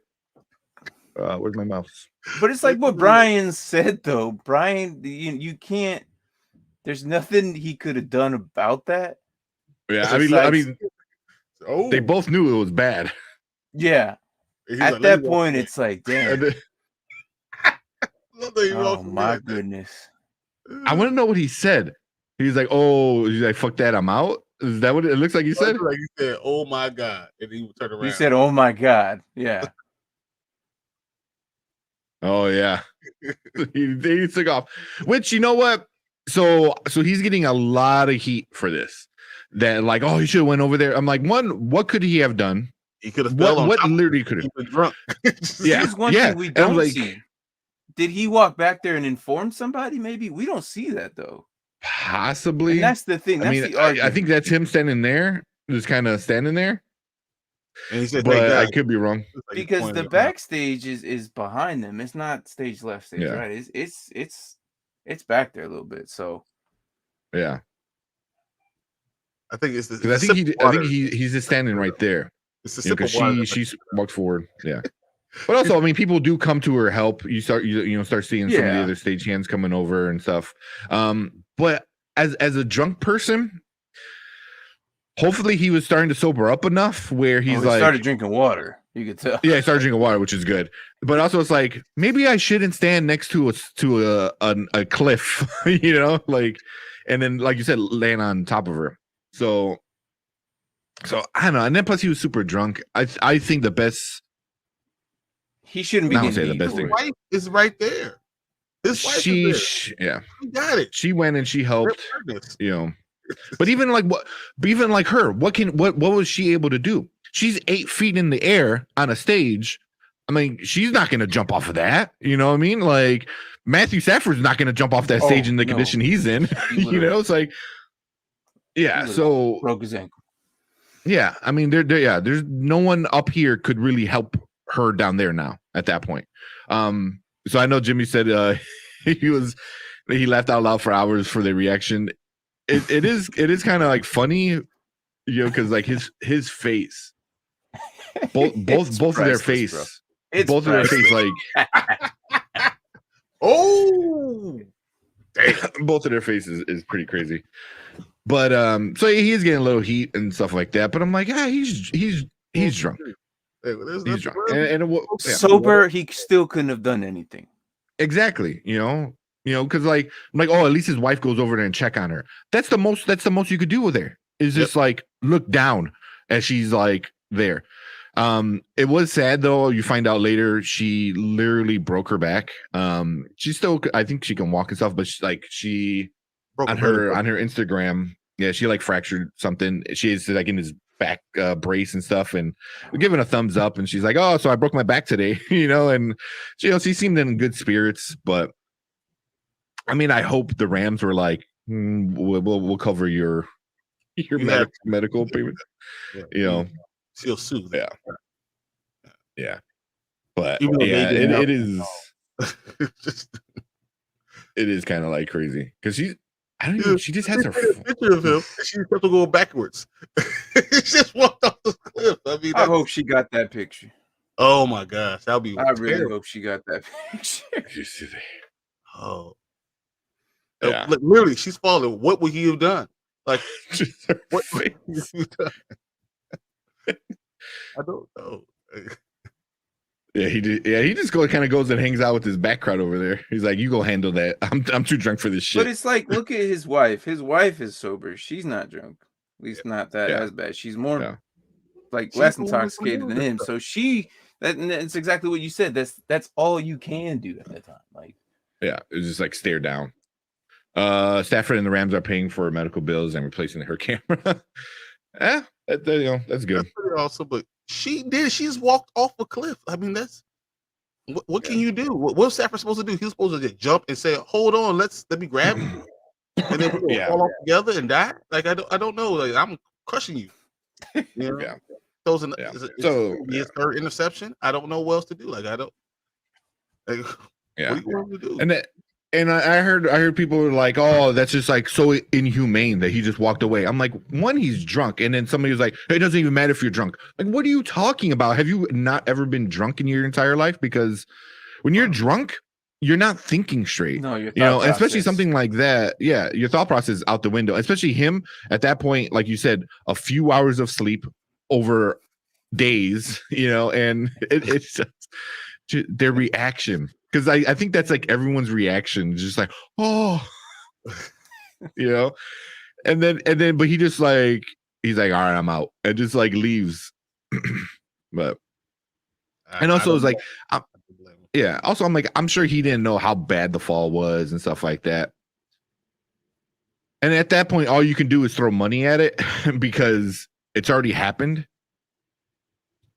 Where's my mouse? But it's like what Brian said, though. Brian, you can't. There's nothing he could have done about that. Yeah, I mean, they both knew it was bad. Yeah. At that point, it's like, damn. Oh my goodness. I want to know what he said. He's like, "Oh, he's like, fuck that, I'm out." Is that what it looks like he said? Like he said, "Oh my god," and he would turn around. He said, "Oh my god." Yeah. Oh yeah. he took off. Which, you know what? So he's getting a lot of heat for this. That like, oh, he should have went over there. I'm like, one, what could he have done? He could have fell on What top literally could have he was drunk. Yeah. Here's one Yeah. thing we And I'm don't like, see. Did he walk back there and inform somebody? Maybe we don't see that though. possibly. And that's the thing. That's I mean, the argument. I think that's him standing there, just kind of standing there. And he said, But "Thank God." I could be wrong. Like he because pointed the it out. backstage is behind them. It's not stage left, stage Yeah. right. It's back there a little bit. So Yeah. I think it's the. Because I think he's just standing right there. It's the Because sip of water. she walked forward. Yeah. But also, I mean, people do come to her help. You start seeing some of the Yeah. other stage hands coming over and stuff. But as a drunk person, hopefully he was starting to sober up enough where he's he like, started drinking water. You could tell. yeah, he started drinking water, which is good. But also, it's like maybe I shouldn't stand next to a cliff, like, and then like you said, land on top of her. So I don't know. And then plus he was super drunk. I think the best. He shouldn't be I don't getting say the beat. best His thing. wife is right there. His wife is there. Yeah, He got it. she went and she helped. Goodness. But even like her, what was she able to do? She's 8 feet in the air on a stage. I mean, she's not going to jump off of that. You know what I mean? Like Matthew Stafford's not going to jump off that stage in the condition he's in. It's like, yeah. So Broke his ankle. yeah, I mean, there's no one up here could really help her down there now at that point. So I know Jimmy said he laughed out loud for hours for the reaction. It is kind of like funny, because like his face, both of their face, both of their face, like Oh, both of their faces is pretty crazy. But so he is getting a little heat and stuff like that. But I'm like, he's drunk. He's drunk. And Sober, he still couldn't have done anything. Exactly. Because like I'm like, oh, at least his wife goes over there and check on her. That's the most you could do with her. Is just like look down as she's like there. It was sad though. You find out later she literally broke her back. She still, I think she can walk and stuff, but she broke on her Instagram. Yeah, she like fractured something. She is like in his back brace and stuff, and giving a thumbs up. And she's like, "Oh, so I broke my back today," And she seemed in good spirits. But I mean, I hope the Rams were like, we'll cover your medical payment. She'll sue. Yeah. But Even though it is. It is kind of like crazy because she just has her picture of him. And she kept to go backwards. She just walked off the cliff. I mean, I hope she got that picture. Oh my gosh, that'll be. I really hope she got that picture. Oh, yeah. Like, literally, she's falling. What would he have done? Like, what would he have done? I don't know. Yeah, he did. Yeah, he just kind of goes and hangs out with his back crowd over there. He's like, "You go handle that. I'm too drunk for this shit." But it's like, look at his wife. His wife is sober. She's not drunk. At least not that as bad. She's more like less intoxicated than him. So that's exactly what you said. That's all you can do at that time. Like, yeah, it was just like stare down. Stafford and the Rams are paying for medical bills and replacing her camera. That's good. That's pretty awesome, but she did. She just walked off a cliff. I mean, that's what can you do? What's Stafford supposed to do? He was supposed to just jump and say, "Hold on, let me grab you," and then we're gonna fall off together and die. Like I don't know. Like I'm crushing you. Yeah. So his third interception. I don't know what else to do. Like I don't. Like, yeah. What do you want him to do? And I heard people were like, "Oh, that's just like so inhumane that he just walked away." I'm like, one, he's drunk, and then somebody was like, "It doesn't even matter if you're drunk." Like, what are you talking about? Have you not ever been drunk in your entire life? Because when you're drunk, you're not thinking straight. No, especially something like that. Yeah, your thought process is out the window. Especially him at that point, like you said, a few hours of sleep over days. And it's just their reaction. Because I think that's like everyone's reaction, just like, oh, you know. And then, but he just like he's like, all right, I'm out, and just like leaves. But and also it's like, yeah. Also, I'm like, I'm sure he didn't know how bad the fall was and stuff like that. And at that point, all you can do is throw money at it because it's already happened.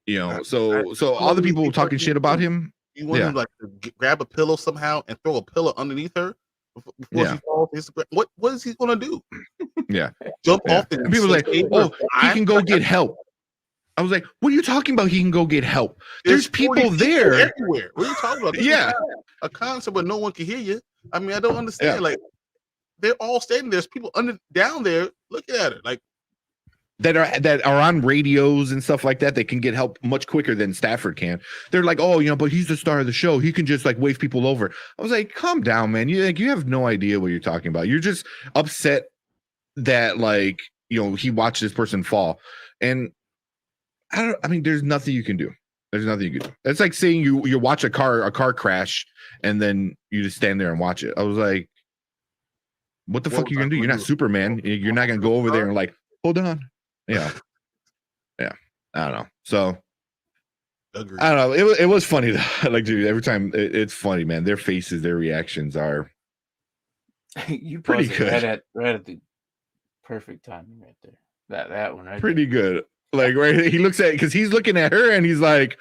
You know, so all the people talking shit about him. You want him like to grab a pillow somehow and throw a pillow underneath her before she falls? What is he gonna do? Yeah, jump off. And people are like, oh, he can go get help. I was like, what are you talking about? He can go get help. There's people there everywhere. What are you talking about? This is a concert where no one can hear you. I mean, I don't understand. Like, they're all standing there. There's people down there looking at it. Like, that are on radios and stuff like that. They can get help much quicker than Stafford can. They're like, oh, you know, but he's the star of the show. He can just like wave people over. I was like, calm down, man. You have no idea what you're talking about. You're just upset that like, you know, he watched this person fall. And I mean, there's nothing you can do. There's nothing you can do. It's like saying you watch a car crash and then you just stand there and watch it. I was like, what the fuck are you gonna do? You're not Superman. You're not gonna go over there and like, hold on. Yeah. I don't know. So agreed. I don't know. It was funny though. Like, dude, every time it's funny, man. Their faces, their reactions are you pretty good. Right at the perfect timing right there. That one right pretty good. Like, right, he looks at because he's looking at her and he's like,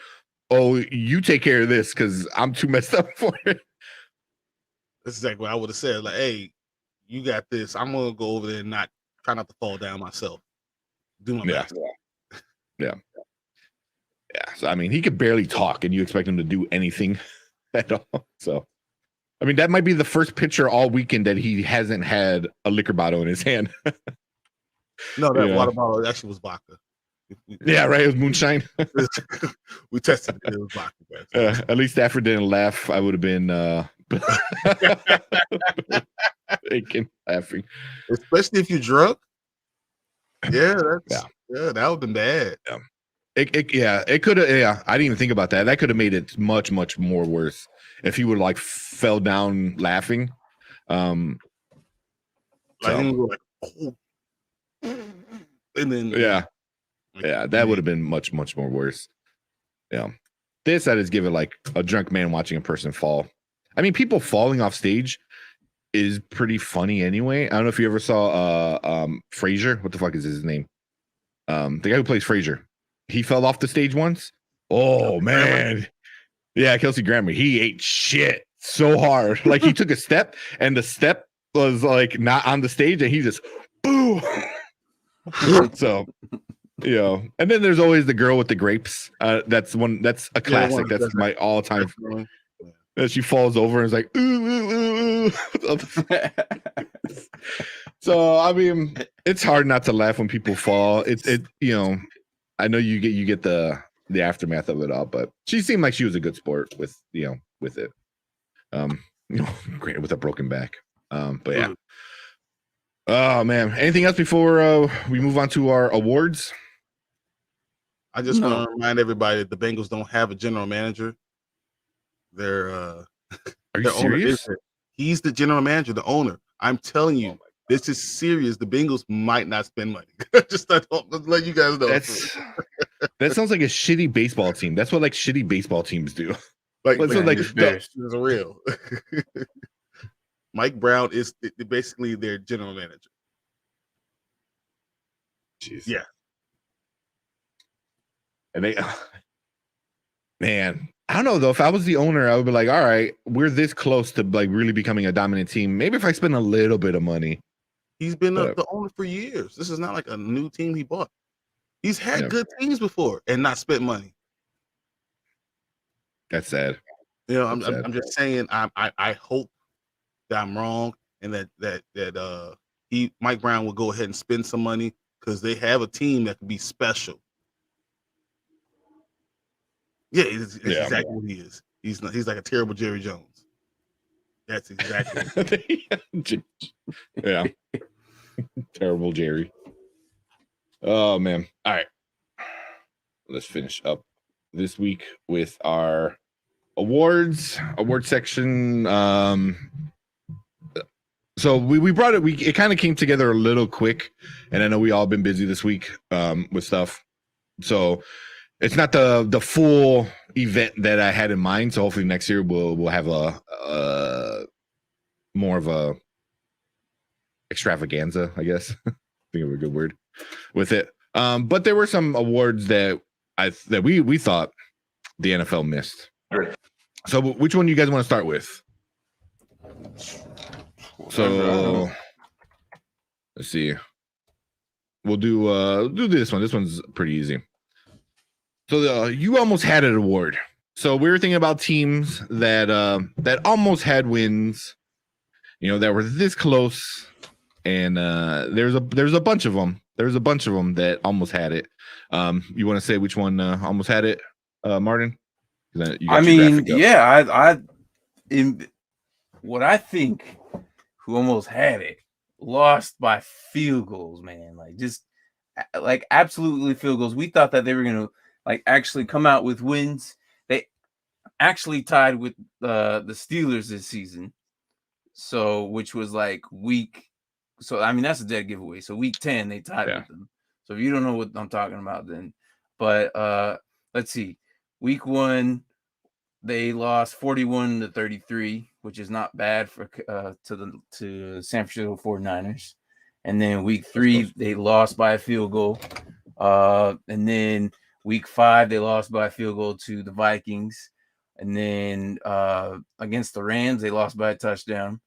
oh, you take care of this because I'm too messed up for it. This is like what I would have said. Like, hey, you got this. I'm gonna go over there and try not to fall down myself. Do my best. Yeah. So I mean, he could barely talk, and you expect him to do anything at all. So, I mean, that might be the first pitcher all weekend that he hasn't had a liquor bottle in his hand. No, that water bottle actually was vodka. Yeah, right. It was moonshine. We tested it. It was vodka. At least Stafford didn't laugh. I would have been laughing, especially if you're drunk. Yeah, that would have been bad. Yeah. It could have. Yeah, I didn't even think about that. That could have made it much, much more worse if he would like fell down laughing. Like him go like, oh, and then that would have been much, much more worse. Yeah, this I just give it like a drunk man watching a person fall. I mean, people falling off stage is pretty funny anyway. I don't know if you ever saw Frasier. What the fuck is his name? The guy who plays Frasier. He fell off the stage once. Oh man. Yeah, Kelsey Grammer. He ate shit so hard. Like he took a step and the step was like not on the stage and he just boo. So, you know, and then there's always the girl with the grapes. That's a classic. That's my all-time. And she falls over and is like, ooh. So I mean, it's hard not to laugh when people fall. It you know, I know you get the aftermath of it all, but she seemed like she was a good sport with it. You know, granted with a broken back. But yeah. Oh man. Anything else before we move on to our awards? I just want to remind everybody that the Bengals don't have a general manager. They're are you serious? He's the general manager, the owner. I'm telling you, this is serious. The Bengals might not spend money. Just let you guys know. That sounds like a shitty baseball team. That's what like shitty baseball teams do. Like this is real. Mike Brown is basically their general manager. Jeez. Yeah. And they, man, I don't know though. If I was the owner, I would be like, all right, we're this close to like really becoming a dominant team. Maybe if I spend a little bit of money. He's been the owner for years. This is not like a new team he bought. He's had good teams before and not spent money. That's sad. You know, I'm just saying. I hope that I'm wrong and that Mike Brown will go ahead and spend some money because they have a team that can be special. Yeah, it's exactly what he is. He's like a terrible Jerry Jones. That's exactly what yeah. Terrible Jerry. Oh man. All right. Let's finish up this week with our award section. So we brought it. It kind of came together a little quick, and I know we all been busy this week with stuff. So it's not the full event that I had in mind. So hopefully next year we'll have a more of a extravaganza, I guess. Think of a good word with it. But there were some awards that we thought the NFL missed. Right. So which one do you guys want to start with? So let's see. We'll do this one. This one's pretty easy. So you almost had an award. So we were thinking about teams that almost had wins, that were this close, and there's a bunch of them. There's a bunch of them that almost had it. You want to say which one almost had it, Martin? What I think who almost had it lost by field goals, man. Like absolutely field goals. We thought that they were gonna actually come out with wins. They actually tied with the Steelers this season. So which was week. So I mean that's a dead giveaway. So week 10 they tied with them. So if you don't know what I'm talking about, then let's see. Week 1 they lost 41-33, which is not bad for to San Francisco 49ers. And then week 3 they lost by a field goal. And then week 5 they lost by a field goal to the Vikings. And then against the Rams they lost by a touchdown.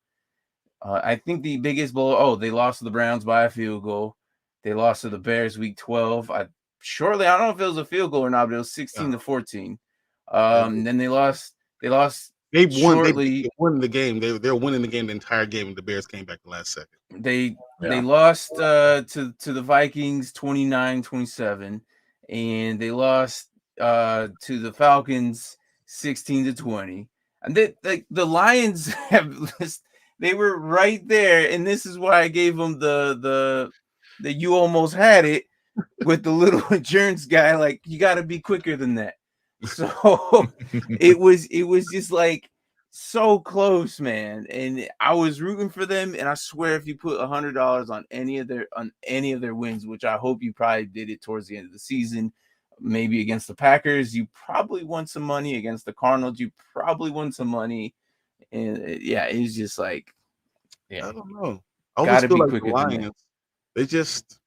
I think the biggest blow. They lost to the Browns by a field goal. They lost to the Bears week 12. I don't know if it was a field goal or not, but it was 16-14. Then they lost. They won. They won the game. They were winning the game the entire game, and the Bears came back the last second. They lost to the Vikings 29-27, and they lost to the Falcons 16-20. And the Lions they were right there, and this is why I gave them the you almost had it with the little insurance guy. You got to be quicker than that. So it was just so close, man. And I was rooting for them. And I swear, if you put $100 on any of their wins, which I hope you probably did it towards the end of the season, maybe against the Packers, you probably won some money. Against the Cardinals, you probably won some money. And it's just I don't know. I always gotta feel be like quicker the than Lions. They just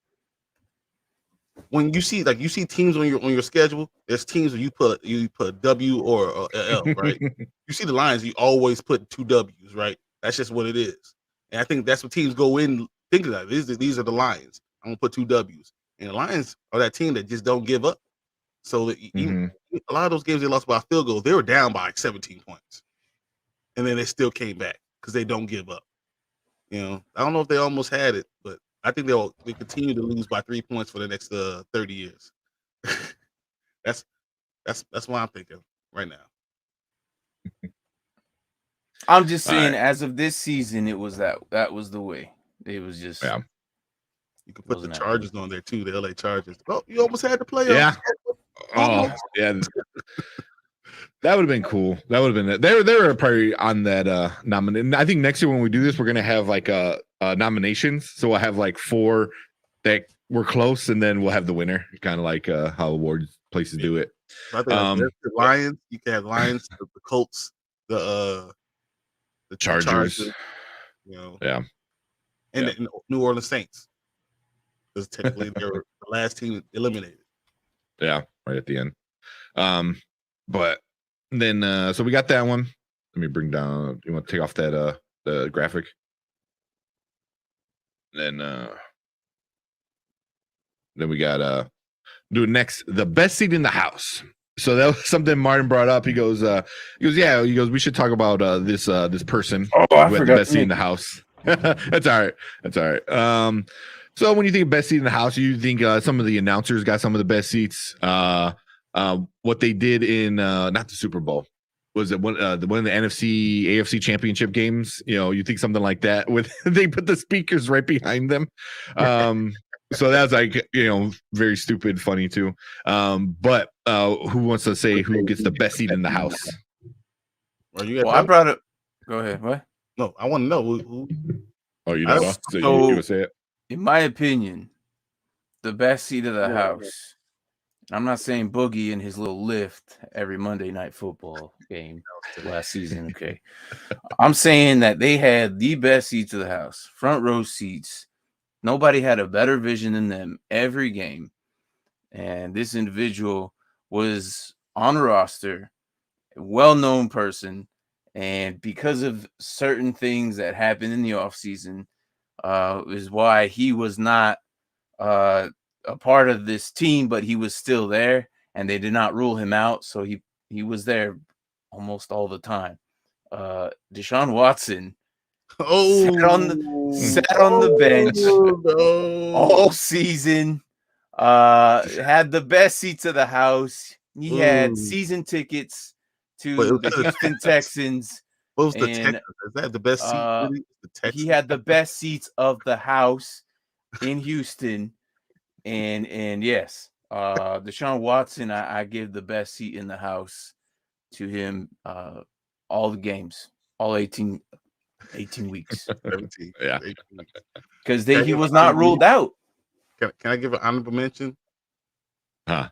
when you see teams on your schedule, there's teams where you put a W or a L, right? You see the Lions, you always put 2 W's, right? That's just what it is. And I think that's what teams go in thinking that these are the Lions. I'm gonna put 2 W's. And the Lions are that team that just don't give up. So a lot of those games they lost by a field goal, they were down by 17 points. And then they still came back because they don't give up. I don't know if they almost had it, but I think they continue to lose by 3 points for the next 30 years. That's what I'm thinking right now. I'm just saying, as of this season, it was that was the way. It was just You can put the Chargers on there too, the LA Chargers. Oh, you almost had the playoffs. Yeah. Oh, yeah. That would have been cool. That would have been it. They were probably on that nomination. I think next year when we do this, we're gonna have nominations. So we'll have 4 that were close, and then we'll have the winner, kind of like how awards places do it. I think the Lions. You can have Lions, the Colts, the Chargers. Yeah, and the New Orleans Saints, because technically they're the last team eliminated. Yeah, right at the end. But then so we got that one. Let me bring down. You want to take off that the graphic? Then we got do next the best seat in the house. So that was something Martin brought up. He goes, we should talk about this person who had the best seat in the house. That's all right. So when you think of best seat in the house, you think some of the announcers got some of the best seats. What they did in not the Super Bowl, was it one of the NFC AFC championship games? You think something like that with they put the speakers right behind them. So that's very stupid, funny too. But who wants to say who gets the best seat in the house? I brought it. Go ahead. What? No, I want to know who. Oh, you I don't don't- know? So So- you would say it? In my opinion, the best seat of the house. I'm not saying Boogie in his little lift every Monday night football game last season. Okay. I'm saying that they had the best seats of the house, front row seats. Nobody had a better vision than them every game. And this individual was on a roster, a well-known person. And because of certain things that happened in the offseason, is why he was not a part of this team, but he was still there, and they did not rule him out, so he was there almost all the time. Deshaun Watson sat on the bench all season. Had the best seats of the house. He had season tickets to the Houston Texans. What was the and, Texans? Is that the best seat? Really? The Texans? He had the best seats of the house in Houston. And yes, Deshaun Watson, I give the best seat in the house to him. All the games, all 18 weeks, 17. Yeah. because he was not ruled out. Can I give an honorable mention? Huh.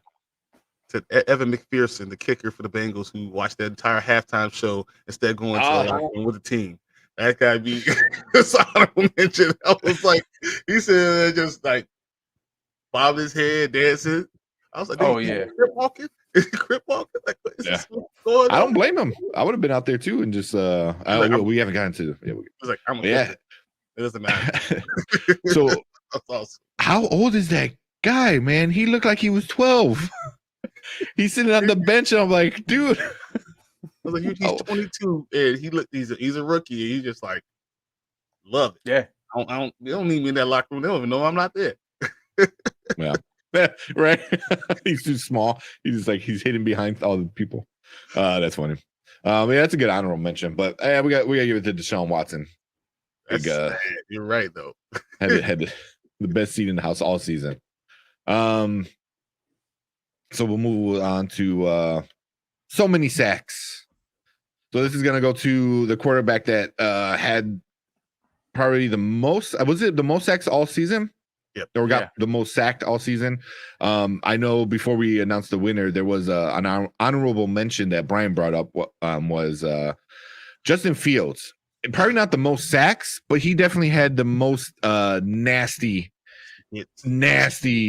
To Evan McPherson, the kicker for the Bengals, who watched that entire halftime show instead of going to the locker room with the team. That guy be honorable mention. I was like, he said just like bob his head, dancing. I was like, Oh, is he yeah. crip walking? Is he crip walking? Like, what is Yeah. this going on? I don't blame him. I would have been out there too and just we haven't gotten to I was like, I'm a yeah. kicker. It doesn't matter. So That's awesome. how old is that guy, man? He looked like he was 12. He's sitting on the bench, and I'm like, dude. I was like, he's 22, and he's a rookie, and he's just like, love it. Yeah. They don't need me in that locker room. They don't even know I'm not there. Yeah. Right. He's too small. He's hidden behind all the people. That's funny. Yeah, that's a good honorable mention. But we got to give it to Deshaun Watson. That's sad. You're right though. had the best seat in the house all season. So we'll move on to so many sacks. So this is gonna go to the quarterback that had probably the most. Was it the most sacks all season? Yep. Or got the most sacked all season. I know before we announced the winner, there was an honorable mention that Brian brought up. Was Justin Fields. Probably not the most sacks, but he definitely had the most nasty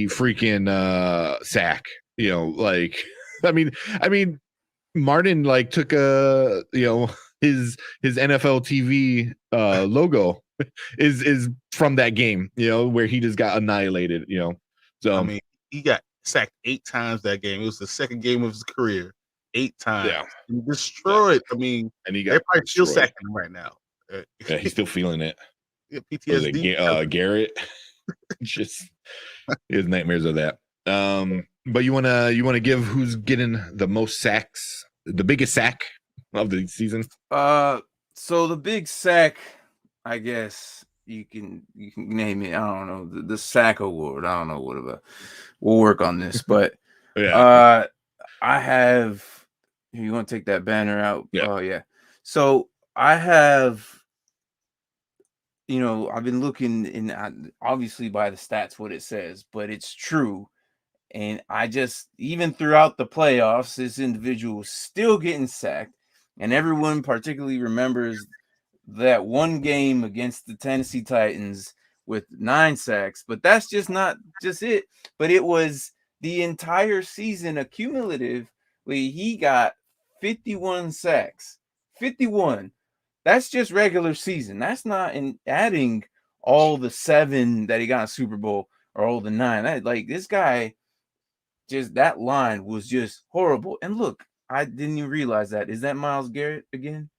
freaking sack. You know, like I mean, Martin like took his NFL TV logo is from that game, you know, where he just got annihilated, you know. So I mean, he got sacked 8 times that game. It was the second game of his career. 8 times. Yeah. He destroyed. I mean, and he got they're probably still destroyed. sacking him right now. Yeah, he's still feeling it. Yeah, Was it PTSD. Garrett? Just his nightmares of that. But you wanna give who's getting the most sacks, the biggest sack of the season? So the big sack, I guess you can name it. I don't know, the sack award. I don't know what about. We'll work on this, but Yeah. I have. You want to take that banner out? Yeah. Oh yeah. So I have. I've been looking in, obviously by the stats what it says, but it's true. And I just, even throughout the playoffs, this individual was still getting sacked. And everyone particularly remembers that one game against the Tennessee Titans with 9 sacks. But that's just not just it. But it was the entire season accumulatively. He got 51 sacks. 51. That's just regular season. That's not in adding all the 7 that he got in Super Bowl or all the 9. This guy, just that line was just horrible. And look, I didn't even realize that. Is that Myles Garrett again?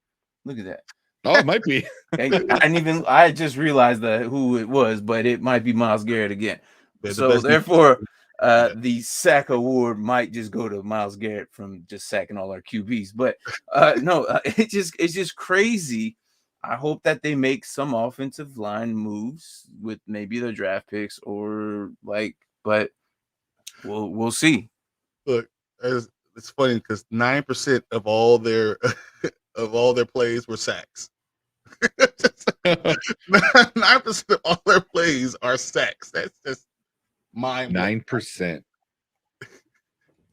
Look at that. Oh, it might be. I just realized who it was, but it might be Myles Garrett again. Yeah, So therefore, the sack award might just go to Myles Garrett from just sacking all our QBs. But it's just crazy. I hope that they make some offensive line moves with maybe their draft picks but we'll see. Look, it's funny because 9% of all their plays were sacks. 9% of all their plays are sacks. That's just mind blowing. 9%.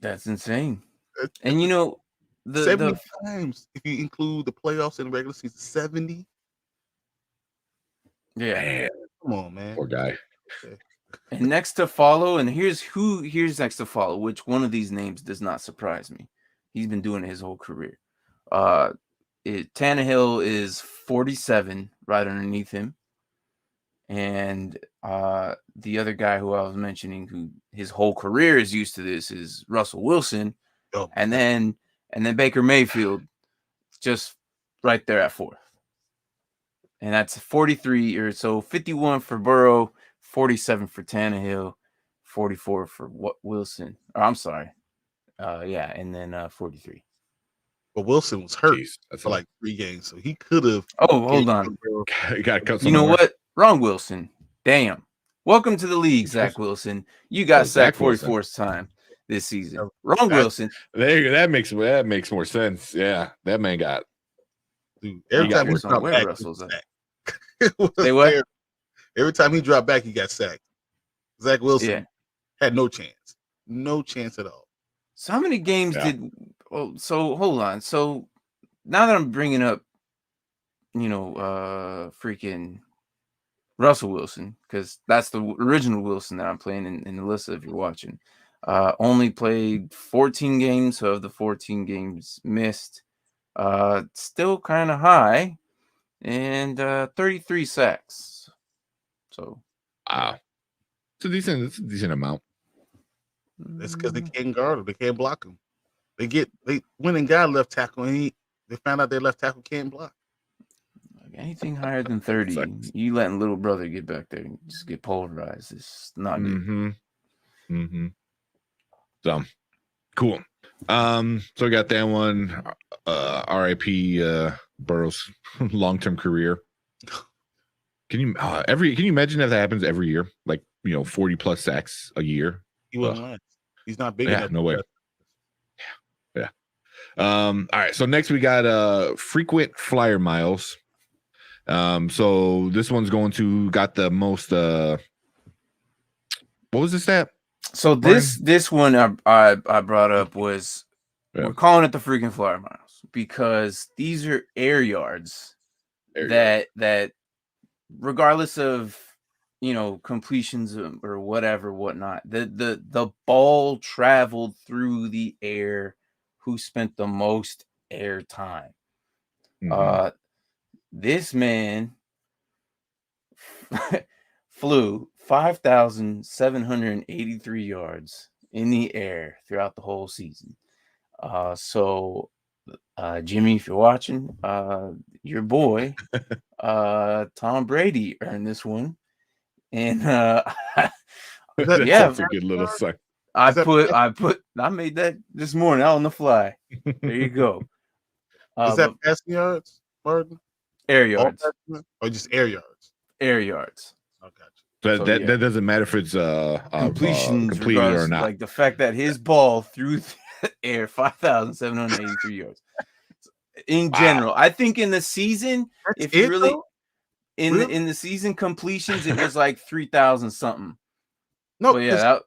That's insane. And you know, 70 times if you include the playoffs and regular season. 70. yeah. Man, Come on, man. poor guy. Okay. And next to follow, and here's next to follow, which one of these names does not surprise me. He's been doing it his whole career. Tannehill is 47, right underneath him. And the other guy who I was mentioning, who his whole career is used to this, is Russell Wilson. Oh, and then Baker Mayfield, just right there at fourth. And that's 43 or so, 51 for Burrow, 47 for Tannehill, 44 for Wilson. Or I'm sorry. And then 43. but Wilson was hurt That's for like 3 games, so he could have. Oh, hold on. You got to cut. You know what? Wrong Wilson. Damn. Welcome to the league, Zach Wilson. You got sacked 44th time this season. Wrong Wilson. That makes more sense. Yeah, that man got. Dude, every time he dropped back, Russell's Say what? Every time he dropped back, he got sacked. Zach Wilson had no chance. No chance at all. So how many games did? Oh, so hold on. So now that I'm bringing up, freaking Russell Wilson, because that's the original Wilson that I'm playing in the list if you're watching. Only played 14 games, so of the 14 games missed, still kind of high, and 33 sacks. So, wow, it's a decent amount. That's because they can't guard him. They can't block him. They went and got left tackle, and they found out their left tackle can't block. Anything higher than 30, you letting little brother get back there and just get pulverized. It's not good. So cool. So I got that one. RIP Burrow's long-term career. Can you imagine if that happens every year? Like 40 plus sacks a year. He wouldn't last. He's not big enough. No way. Yeah. All right. So next we got frequent flyer miles. So this one's got the most. What was this at? So this one I brought up was we're calling it the freaking flyer miles because these are air yards that regardless of completions or whatnot, the ball traveled through the air. Who spent the most air time? This man flew 5,783 yards in the air throughout the whole season. So Jimmy, if you're watching, your boy Tom Brady earned this one. And that's a good little suck. I made that this morning out on the fly. There you go. Is that passing yards, Martin? Air yards. Or just air yards? Air yards. Oh, gotcha. That doesn't matter if it's completions completed or not. Like the fact that his ball through the air 5,783 yards. In general, I think in the season, That's if you really though? in the season completions, it was like 3,000 something. No, but yeah.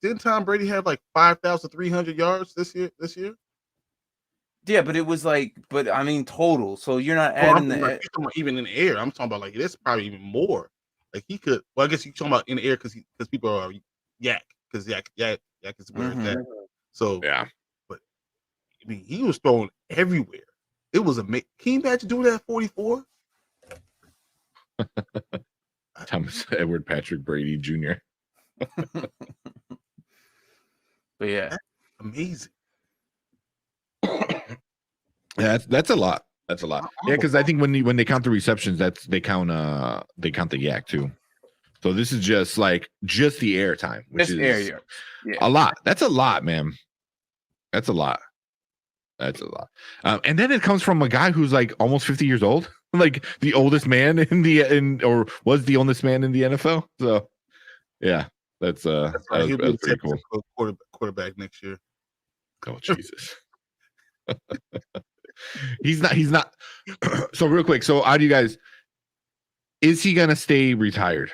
Didn't Tom Brady have like 5,300 yards this year? Yeah, but it was but I mean total. So you're not adding even in the air. I'm talking about like this probably even more. Like he could. Well, I guess you're talking about in the air because people are yak because yak is where it's at. So yeah, but I mean he was throwing everywhere. It was amazing. Can you imagine doing that at 44? Thomas Edward Patrick Brady Jr. But yeah, that's amazing. Yeah, that's a lot. That's a lot. Yeah, because I think when they count the receptions, they count the yak too. So this is just the air time, which is air yard. Yeah. A lot. That's a lot, man. That's a lot. And then it comes from a guy who's like almost 50 years old, like the oldest man or was the oldest man in the NFL. So yeah, that's pretty cool. Quarterback next year. Oh Jesus. He's not. So real quick. So how do you guys? Is he gonna stay retired?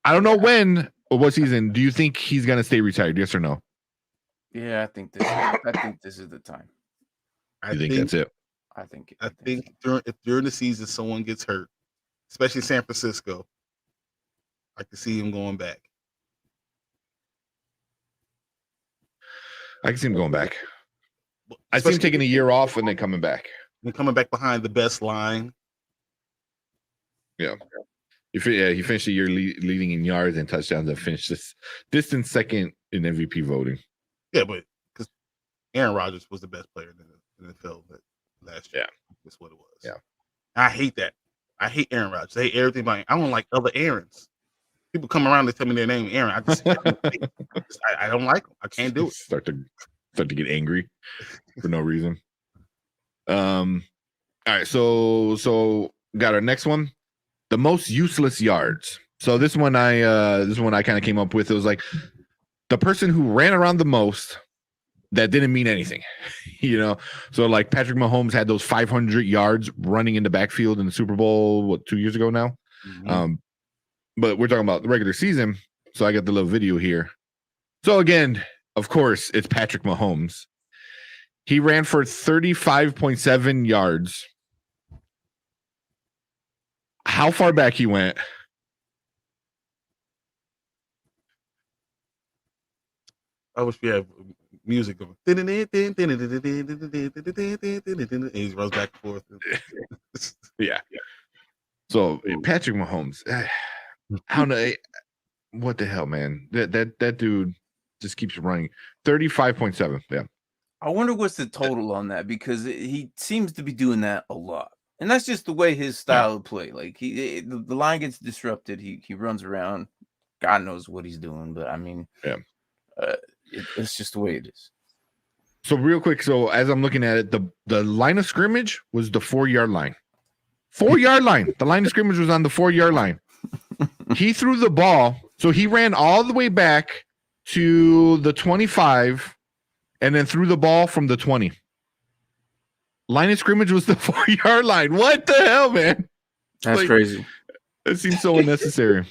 I don't know when or what season. Do you think he's gonna stay retired? Yes or no? Yeah, I think this is the time. You think that's it? I think if during the season someone gets hurt, especially San Francisco, I can see him going back. I can see him going back. I see him taking a year off and then coming back. And coming back behind the best line. Yeah. He finished the year leading in yards and touchdowns and finished this distant second in MVP voting. Yeah, but because Aaron Rodgers was the best player in the NFL last year. Yeah. That's what it was. Yeah. I hate that. I hate Aaron Rodgers. I hate everything about him. I don't like other Aarons. People come around and tell me their name Aaron. I don't like them. I can't do it. Start to get angry for no reason. All right, so got our next one. The most useless yards. So this one I kind of came up with. It was like the person who ran around the most that didn't mean anything, you know. So like Patrick Mahomes had those 500 yards running in the backfield in the Super Bowl 2 years ago now. Mm-hmm. But we're talking about the regular season. So I got the little video here. So again, of course, it's Patrick Mahomes. He ran for 35.7 yards. How far back he went? I wish we had music going. And he runs back and forth. Yeah. So Patrick Mahomes, I don't know what the hell, man. That dude just keeps running. 35.7. Yeah. I wonder what's the total on that, because he seems to be doing that a lot. And that's just the way his style of play. Like the line gets disrupted. He runs around. God knows what he's doing, but I mean, it's just the way it is. So real quick, so as I'm looking at it, the line of scrimmage was the 4-yard line. 4-yard line. The line of scrimmage was on the 4-yard line. He threw the ball, so he ran all the way back to the 25, and then threw the ball from the 20. Line of scrimmage was the 4-yard line. What the hell, man? That's like, crazy. It seems so unnecessary.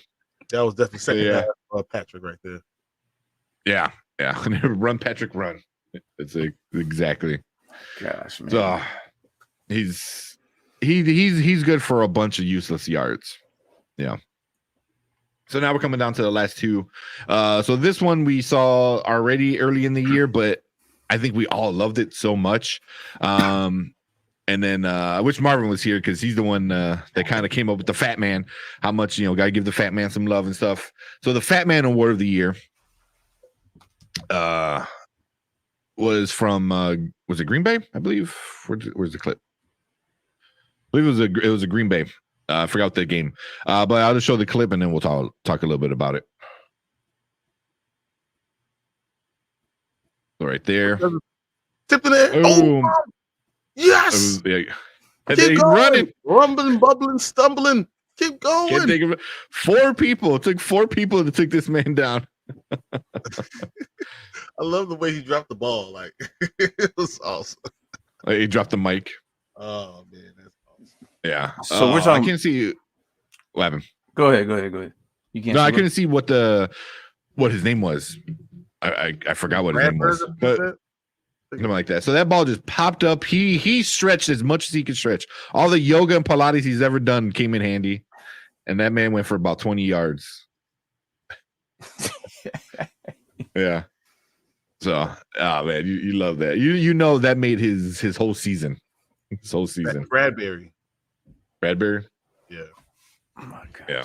That was definitely second half Patrick right there. Yeah. Run, Patrick, run. It's exactly. Gosh, man. So he's good for a bunch of useless yards. Yeah. So now we're coming down to the last two. So this one we saw already early in the year, but I think we all loved it so much. And then I wish Marvin was here because he's the one that kind of came up with the Fat Man. How much, got to give the Fat Man some love and stuff. So the Fatman Award of the year was from was it Green Bay? I believe. Where's the clip? I believe it was a Green Bay. I forgot the game. But I'll just show the clip and then we'll talk a little bit about it. So right there. Tip of there. Oh, yes. Keep going. Running. Rumbling, bubbling, stumbling. Keep going. Can't think of it. 4 people. It took 4 people to take this man down. I love the way he dropped the ball. Like, it was awesome. Like, he dropped the mic. Oh, man. That's awesome. Yeah. So we're talking. I can't see what happened. Go ahead. You can't. No, I couldn't see what his name was. I forgot what his name was. But something like that. So that ball just popped up. He stretched as much as he could stretch. All the yoga and Pilates he's ever done came in handy. And that man went for about 20 yards. Yeah. So, man, you love that. You know that made his whole season. His whole season. Bradbury. Yeah. Oh my gosh. Yeah.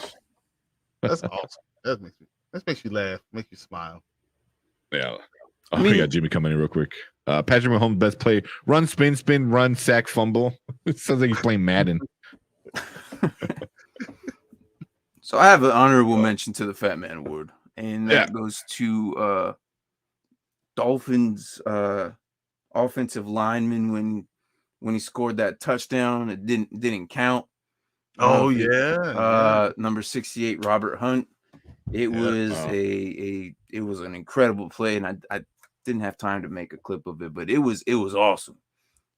That's awesome. That makes you laugh, make you smile. Yeah. Oh, we got Jimmy coming in real quick. Patrick Mahomes best play: run, spin, run, sack, fumble. It sounds like he's playing Madden. So I have an honorable mention to the Fatman Award, and that goes to Dolphins offensive lineman when he scored that touchdown. It didn't count. Oh yeah. Number 68, Robert Hunt. It was it was an incredible play, and I didn't have time to make a clip of it, but it was awesome.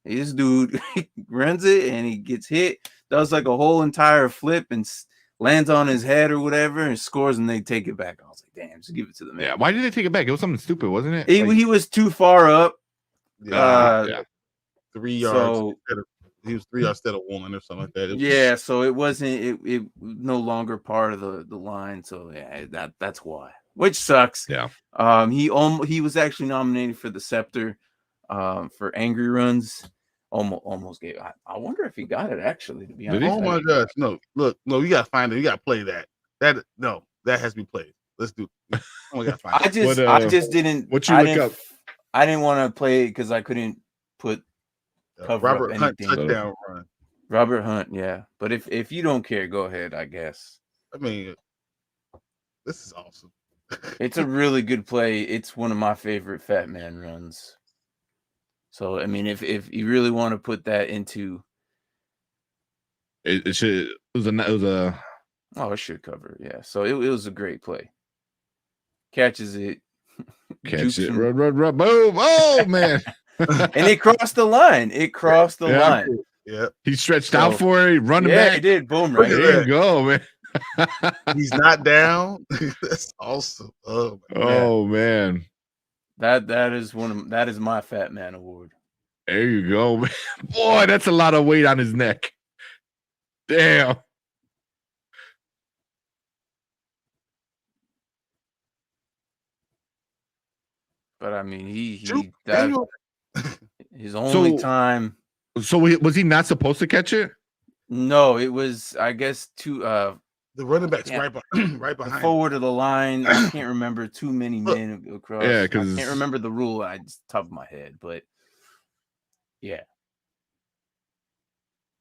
This dude runs it and he gets hit, does like a whole entire flip and lands on his head or whatever and scores, and they take it back. I was like, damn, just give it to the man. Yeah, why did they take it back? It was something stupid, wasn't it? He was too far up. Yeah, 3 yards. So, he was 3 yards instead of 1 or something like that. Yeah, so it wasn't it no longer part of the line. So yeah, that's why. Which sucks. Yeah. He was actually nominated for the Scepter for angry runs. Almost gave. I wonder if he got it actually, to be honest. Oh my gosh. No, look, no, you gotta find it. You gotta play that. That has to be played. Let's do it. Oh my God, find it. I just didn't. What you look up? I didn't want to play it because I couldn't put cover Robert up Hunt anything. touchdown run. Robert Hunt, yeah. But if you don't care, go ahead, I guess. I mean, this is awesome. It's a really good play. It's one of my favorite Fat Man runs. So I mean, if you really want to put that into, it was a oh, it should cover, yeah. So it was a great play. Catches it, run, boom! Oh man! And it crossed the line. It crossed the line. Yeah, he stretched out for it, running back. Yeah, he did. Boom! Right there you go, man. He's not down. That's awesome. Oh man. That is my Fat Man Award. There you go, man. Boy, that's a lot of weight on his neck. Damn. But I mean, his only time. So was he not supposed to catch it? No, it was, I guess, the running back's right behind forward of the line. I can't remember too many men across. Yeah, because I can't remember the rule. I just top of my head, but yeah.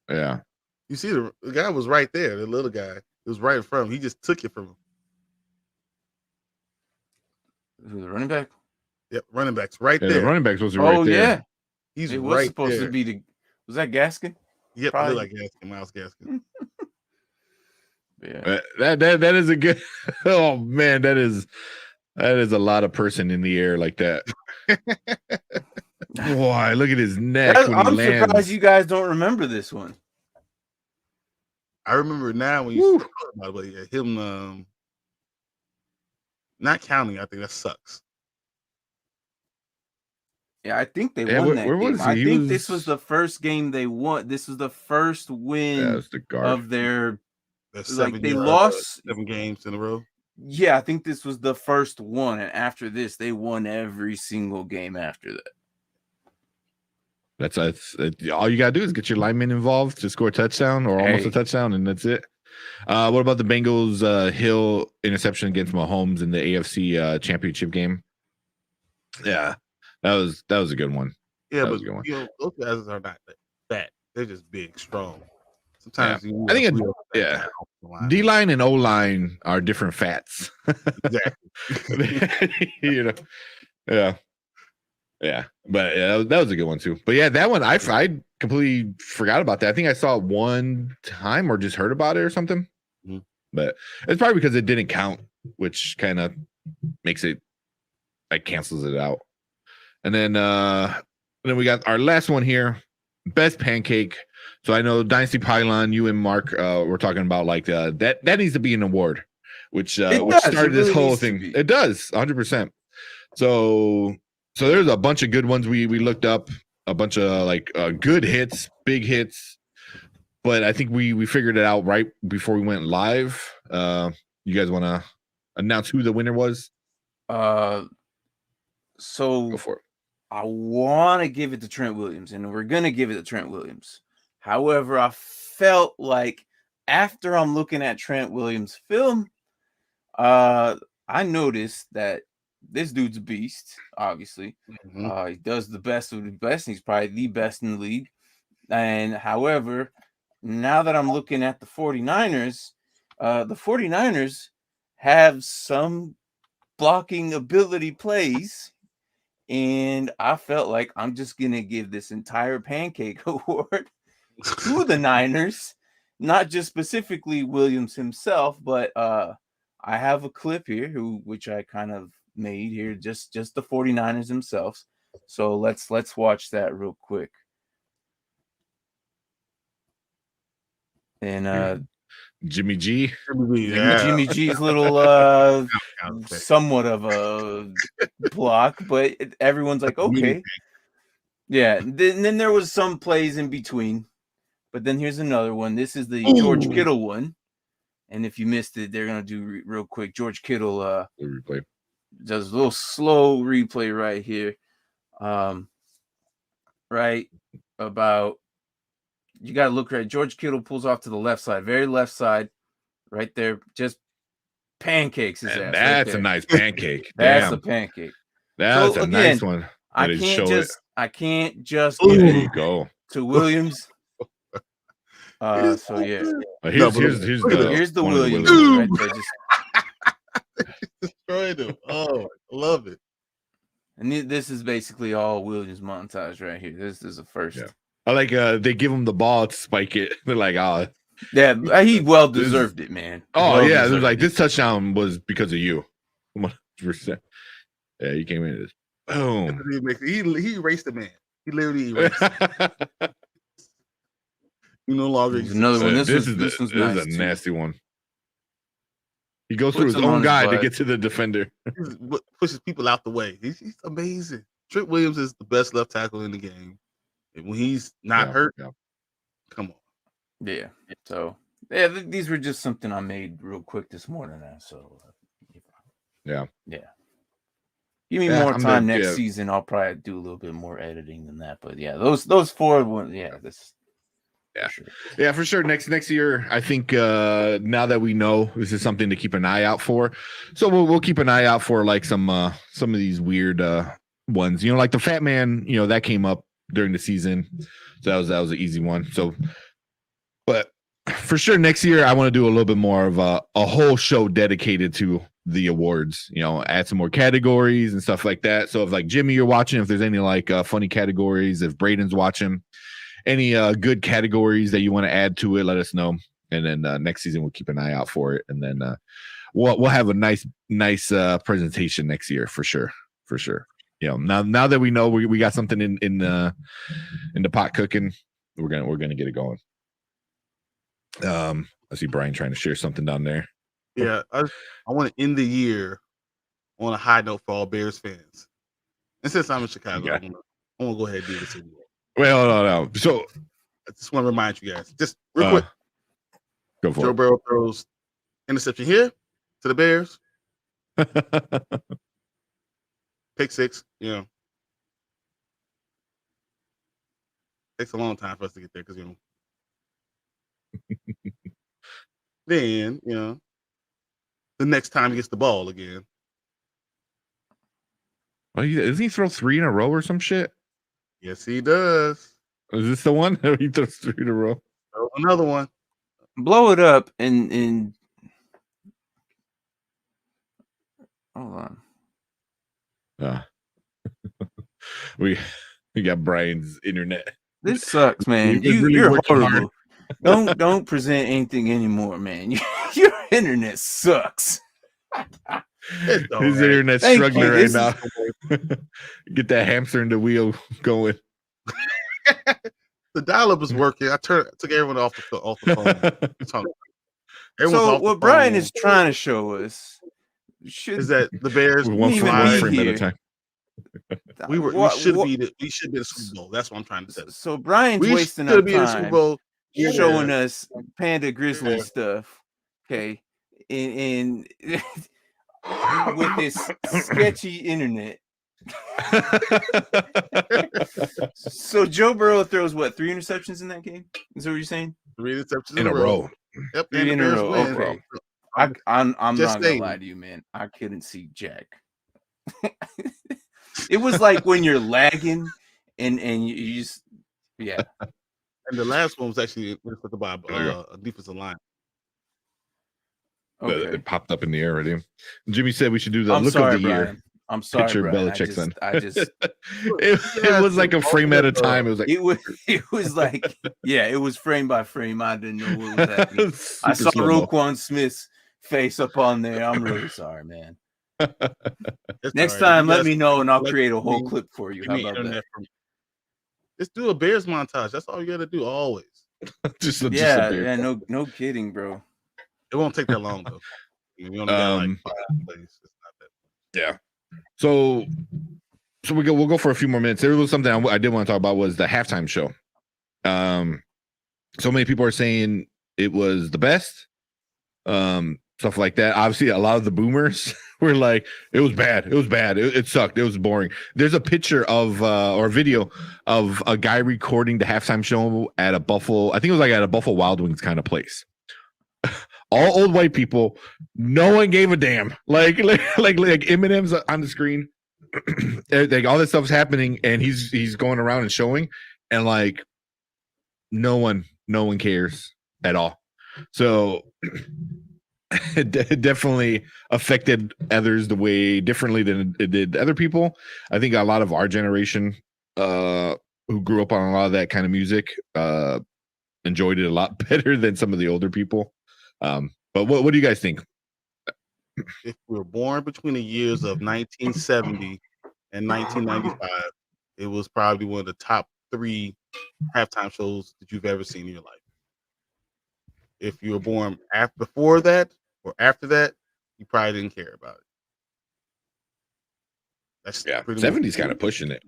You see, the guy was right there. The little guy, it was right in front of him. He just took it from him. Who, the running back? Yep, running back's right there. The running back's supposed to be right there. Yeah, he's it was right supposed there. to be was that Gaskin? Yep, probably like Gaskin, Miles Gaskin. Yeah, that is a good. Oh man, that is a lot of person in the air like that. Boy, look at his neck when he lands. I'm surprised you guys don't remember this one. I remember now when you talk about it, but yeah, him not counting. I think that sucks. Yeah, I think they won that game. I think this was the first game they won. This was the first win of their. Like they lost 7 games in a row. Yeah, I think this was the first one, and after this, they won every single game after that. That's all you gotta do is get your linemen involved to score a touchdown or almost a touchdown, and that's it. What about the Bengals Hill interception against Mahomes in the AFC championship game? Yeah, that was a good one. Yeah, but you know, those guys are not fat. They're just big, strong. Sometimes I think D-line and O-line are different fats. Exactly. You know, yeah, but that was a good one too. But yeah, that one I completely forgot about that. I think I saw it one time or just heard about it or something. Mm-hmm. But it's probably because it didn't count, which kind of makes it cancels it out. And then we got our last one here, best pancake. So I know Dynasty Pylon, you and Mark were talking about like that needs to be an award, which started this whole thing. It does 100%. So there's a bunch of good ones we looked up, a bunch of good hits, big hits, but I think we figured it out right before we went live. You guys want to announce who the winner was? So go for it. I want to give it to Trent Williams, and we're gonna give it to Trent Williams. However, I felt like after I'm looking at Trent Williams' film, I noticed that this dude's a beast, obviously. Mm-hmm. He does the best of the best. He's probably the best in the league. And however, now that I'm looking at the 49ers, the 49ers have some blocking ability plays. And I felt like I'm just going to give this entire Pancake Award to the Niners, not just specifically Williams himself, but I have a clip here which I kind of made here, just the 49ers themselves. So let's watch that real quick. And Jimmy G. Jimmy G's little Outfit. somewhat of a block, but everyone's like, okay. Yeah. Then there was some plays in between. But then here's another one. This is the George Kittle one. And if you missed it, they're going to do real quick. George Kittle Replay. does a little slow replay right here. Right about, you got to look right. George Kittle pulls off to the left side, very left side, right there. Just pancakes his ass. That's a nice pancake. That's a pancake. That's a nice one. I can't just There give you it go to Williams. So yeah. Here's the Williams one right there. Just destroyed him. Oh, I love it. And this is basically all Williams montage right here. This is a first. Yeah. I like they give him the ball to spike it. They're like, oh yeah, he well deserved it, man. Oh yeah, it was like this touchdown was because of you. 100%. Yeah, you came in. Boom. He erased the man. He literally erased. You no longer. There's another one. This one's nice. This is a nasty one. He goes Puts through his own guy to butt. get to the defender. Pushes people out the way. He's amazing. Trent Williams is the best left tackle in the game. And when he's not hurt, come on. Yeah. So yeah, these were just something I made real quick this morning. So yeah. Give me more time next season. I'll probably do a little bit more editing than that. But yeah, those four ones. Yeah, this. Yeah, sure. Yeah, for sure. Next year, I think now that we know, this is something to keep an eye out for. So we'll keep an eye out for like some of these weird ones. You know, like the Fat Man. You know, that came up during the season, so that was an easy one. So, but for sure, next year I want to do a little bit more of a whole show dedicated to the awards. You know, add some more categories and stuff like that. So if like Jimmy, you're watching, if there's any like funny categories, if Braden's watching. Any good categories that you want to add to it, let us know. And then next season we'll keep an eye out for it. And then we'll have a nice presentation next year for sure. You know, now that we know we got something in the pot cooking, we're gonna get it going. I see Brian trying to share something down there. Yeah, I want to end the year on a high note for all Bears fans. And since I'm in Chicago, I'm gonna go ahead and do this anyway. Well, no. So I just want to remind you guys, just real quick. Go for Joe it. Burrow throws interception here to the Bears. Pick six, you know. Takes a long time for us to get there because, you know. Then, you know, the next time he gets the ball again. Well, doesn't he throw 3 in a row or some shit? Yes, he does. Is this the one? He throws 3 in a row. Throw another one. Blow it up and hold on. We got Brian's internet. This sucks, man. You're horrible. Don't present anything anymore, man. Your internet sucks. His internet's struggling right now. Get that hamster in the wheel going. The dial-up is working. I took everyone off the phone. So what Brian is trying to show us is that the Bears one frame at a time. We should be the Super Bowl. That's what I'm trying to say. So Brian's wasting our time showing us Panda Grizzly stuff. Okay, and with this sketchy internet. So Joe Burrow throws what, 3 interceptions in that game? Is that what you're saying? 3 interceptions in a row. Yep, 3 in a row. Okay. I'm not gonna lie to you, man. I couldn't see jack. It was like when you're lagging and you just And the last one was actually intercepted by a defensive line. Okay. It popped up in the air already. Jimmy said we should do the of the Brian. year. I'm sorry, Picture Brian. Belichick's son. It was like a frame at a time. It was like it was like it was frame by frame. I didn't know what was happening. I saw Roquan Smith's face up on there. I'm really sorry, man. Next time, let me know and I'll create a whole clip for you. How about that? Just do a Bears montage. That's all you got to do always. just Yeah, there. yeah, no kidding, bro. It won't take that long though. We only got like 5 plays. It's not that. Yeah. So we'll go for a few more minutes. There was something I did want to talk about was the halftime show. So many people are saying it was the best. Stuff like that. Obviously, a lot of the boomers were like, it was bad. It was bad. It sucked. It was boring. There's a picture of or a video of a guy recording the halftime show at a Buffalo. I think it was like at a Buffalo Wild Wings kind of place. All old white people. No one gave a damn. Like Eminem's on the screen. Like all this stuff's happening, and he's going around and showing, and like no one cares at all. So it definitely affected others the way differently than it did other people. I think a lot of our generation who grew up on a lot of that kind of music enjoyed it a lot better than some of the older people. But what do you guys think? If we were born between the years of 1970 and 1995, it was probably one of the top 3 halftime shows that you've ever seen in your life. If you were born before that or after that, you probably didn't care about it. That's 70s kind of pushing it.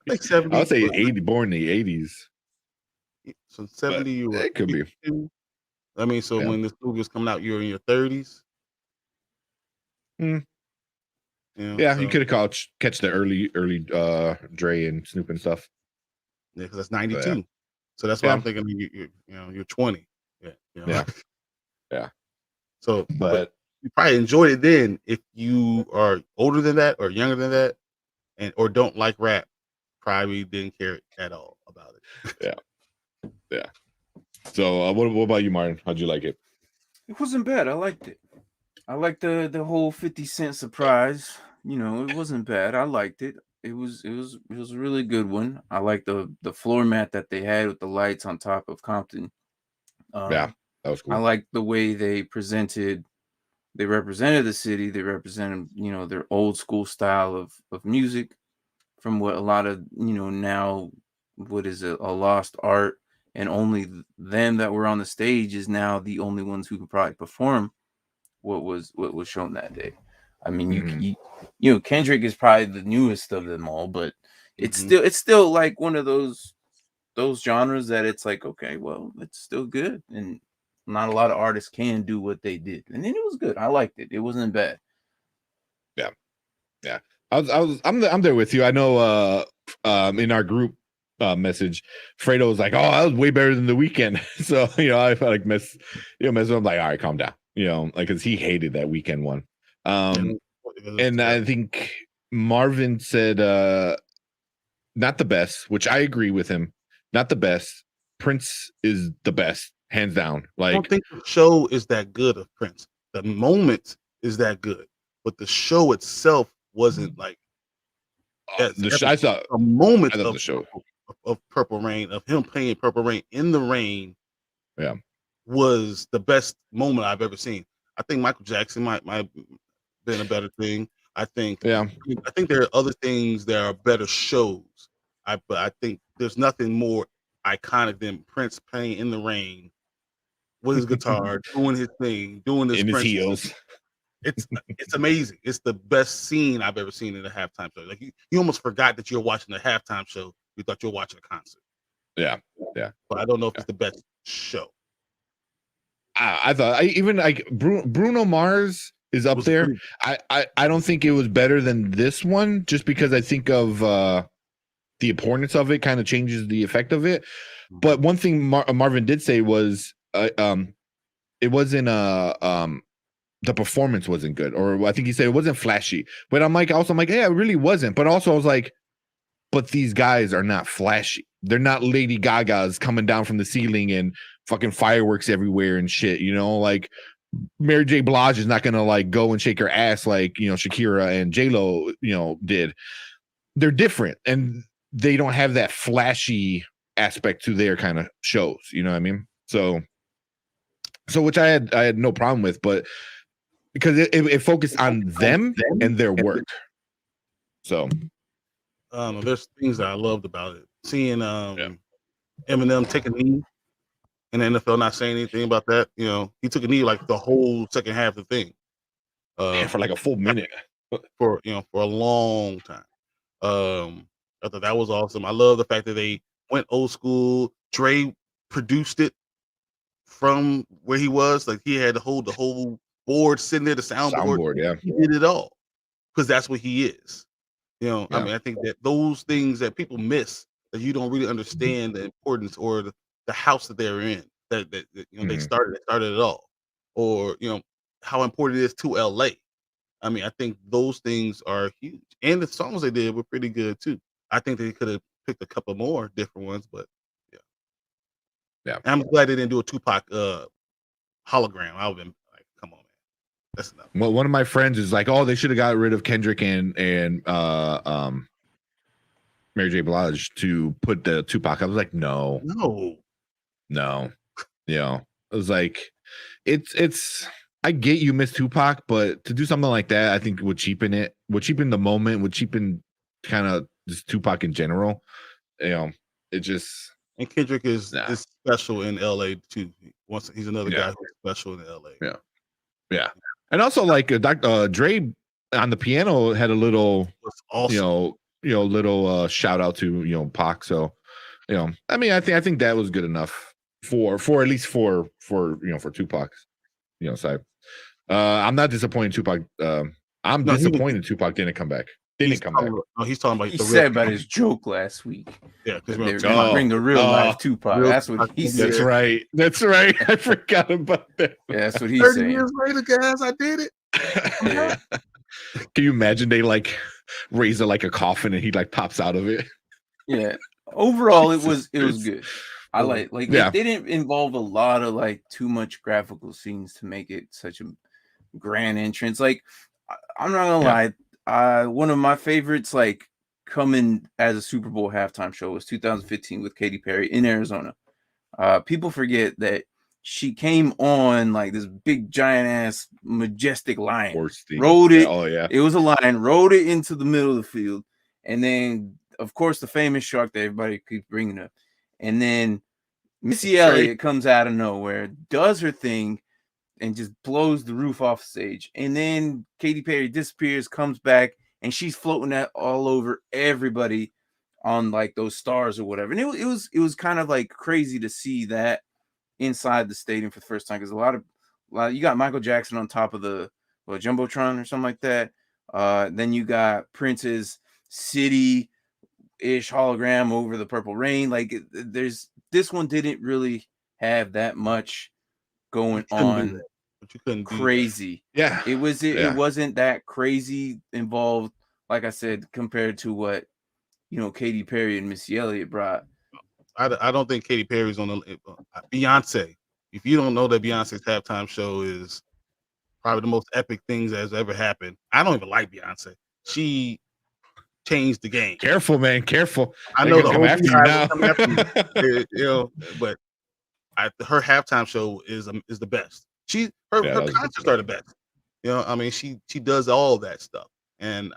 Like 70. I would say 80, born in the 80s. So 70, you were. It could be. I mean, so when this movie was coming out, you were in your 30s. You could have catch the early Dre and Snoop and stuff. Yeah, because that's 92. So that's why I'm thinking you're 20. Yeah. So, but you probably enjoyed it then. If you are older than that or younger than that, or don't like rap, probably didn't care at all about it. Yeah. So, what about you, Martin? How'd you like it? It wasn't bad. I liked it. I liked the whole 50 Cent surprise. It wasn't bad. I liked it. It was a really good one. I like the floor mat that they had with the lights on top of Compton. That was cool. I like the way they represented the city. They represented, their old school style of music from what a lot of, now what is a lost art, and only them that were on the stage is now the only ones who could probably perform what was shown that day. I mean, you Kendrick is probably the newest of them all, but it's still like one of those genres that it's like, okay, well, it's still good, and not a lot of artists can do what they did, and then it was good. I liked it. It wasn't bad. Yeah. I'm there with you. I know in our group message, Fredo was like, "Oh, that was way better than The Weeknd." So I felt like mess with him. I'm like, all right, calm down. Like, because he hated that Weeknd one. And I think Marvin said not the best, which I agree with him. Not the best. Prince is the best, hands down. Like, I don't think the show is that good of Prince. The moment is that good, but the show itself wasn't like. I saw a moment of the show of Purple Rain, of him playing Purple Rain in the rain. Yeah, was the best moment I've ever seen. I think Michael Jackson might have been a better thing. I think there are other things that are better shows. But I think there's nothing more iconic than Prince playing in the rain with his guitar, doing his thing, doing this in Prince his heels. It's amazing. It's the best scene I've ever seen in a halftime show. Like you almost forgot that you're watching a halftime show. You thought you were watching a concert. Yeah. But I don't know if it's the best show. I thought even like Bruno Mars is up there. I don't think it was better than this one, just because I think of the importance of it kind of changes the effect of it. But one thing Marvin did say was it wasn't the performance wasn't good, or I think he said it wasn't flashy. But I'm like, yeah, it really wasn't. But also I was like, but these guys are not flashy. They're not Lady Gaga's coming down from the ceiling and fucking fireworks everywhere and shit. Like Mary J. Blige is not gonna like go and shake her ass like Shakira and J-Lo did. They're different, and they don't have that flashy aspect to their kind of shows. You know what I mean? So which I had no problem with, but because it focused on them and their work. So there's things that I loved about it. Seeing Eminem take a knee and the NFL not saying anything about that. He took a knee like the whole second half of the thing. For like a full minute. For a long time. I thought that was awesome. I love the fact that they went old school. Dre produced it from where he was. Like he had to hold the whole board sitting there, the soundboard. Yeah. He did it all because that's what he is. Yeah. I mean, I think that those things that people miss, that you don't really understand the importance or the house that they're in, that they started it all, or how important it is to LA. I mean, I think those things are huge, and the songs they did were pretty good too. I think they could have picked a couple more different ones, but yeah. And I'm glad they didn't do a Tupac hologram. I would have been like, come on, man, that's enough. Well, one of my friends is like, oh, they should have got rid of Kendrick and Mary J. Blige to put the Tupac. I was like, no. I was like, it's. I get you miss Tupac, but to do something like that, I think would cheapen it. Would cheapen the moment. Would cheapen kind of just Tupac in general. It just. And Kendrick is special in LA too. He's another guy who's special in LA. Yeah. And also like Dre on the piano had a little, awesome. Little shout out to Pac. So, I mean, I think that was good enough for at least for Tupac's side. I'm not disappointed Tupac. I'm disappointed Tupac didn't come back. He's talking about. He said about his joke last week. Yeah, because they're gonna bring the real life Tupac. That's what he said. That's right. I forgot about that. Yeah, that's what he's 30 saying. years later, guys, I did it. Yeah. Can you imagine they like raise it like a coffin and he like pops out of it? Yeah. Overall, it was good. I like it didn't involve a lot of like too much graphical scenes to make it such a grand entrance. Like I'm not gonna lie. One of my favorites, like coming as a Super Bowl halftime show, was 2015 with Katy Perry in Arizona. People forget that she came on like this big giant ass majestic lion, rode it. Oh yeah, it was a lion, rode it into the middle of the field, and then of course the famous shark that everybody keeps bringing up, and then Missy Elliott comes out of nowhere, does her thing, and just blows the roof off stage. And then Katy Perry disappears, comes back, and she's floating that all over everybody on like those stars or whatever. And it was kind of like crazy to see that inside the stadium for the first time, because a lot of you got Michael Jackson on top of the Jumbotron or something like that. Then you got Prince's city-ish hologram over the Purple Rain. Like this one didn't really have that much going on. But you couldn't crazy. Yeah. It wasn't that crazy involved, like I said, compared to what Katy Perry and Missy Elliott brought. I don't think Katy Perry's on the Beyonce. If you don't know that Beyonce's halftime show is probably the most epic things that has ever happened. I don't even like Beyonce. She changed the game. Careful, man. Careful. I know the whole after you, but her halftime show is the best. Her concerts are the best. I mean, she does all that stuff, and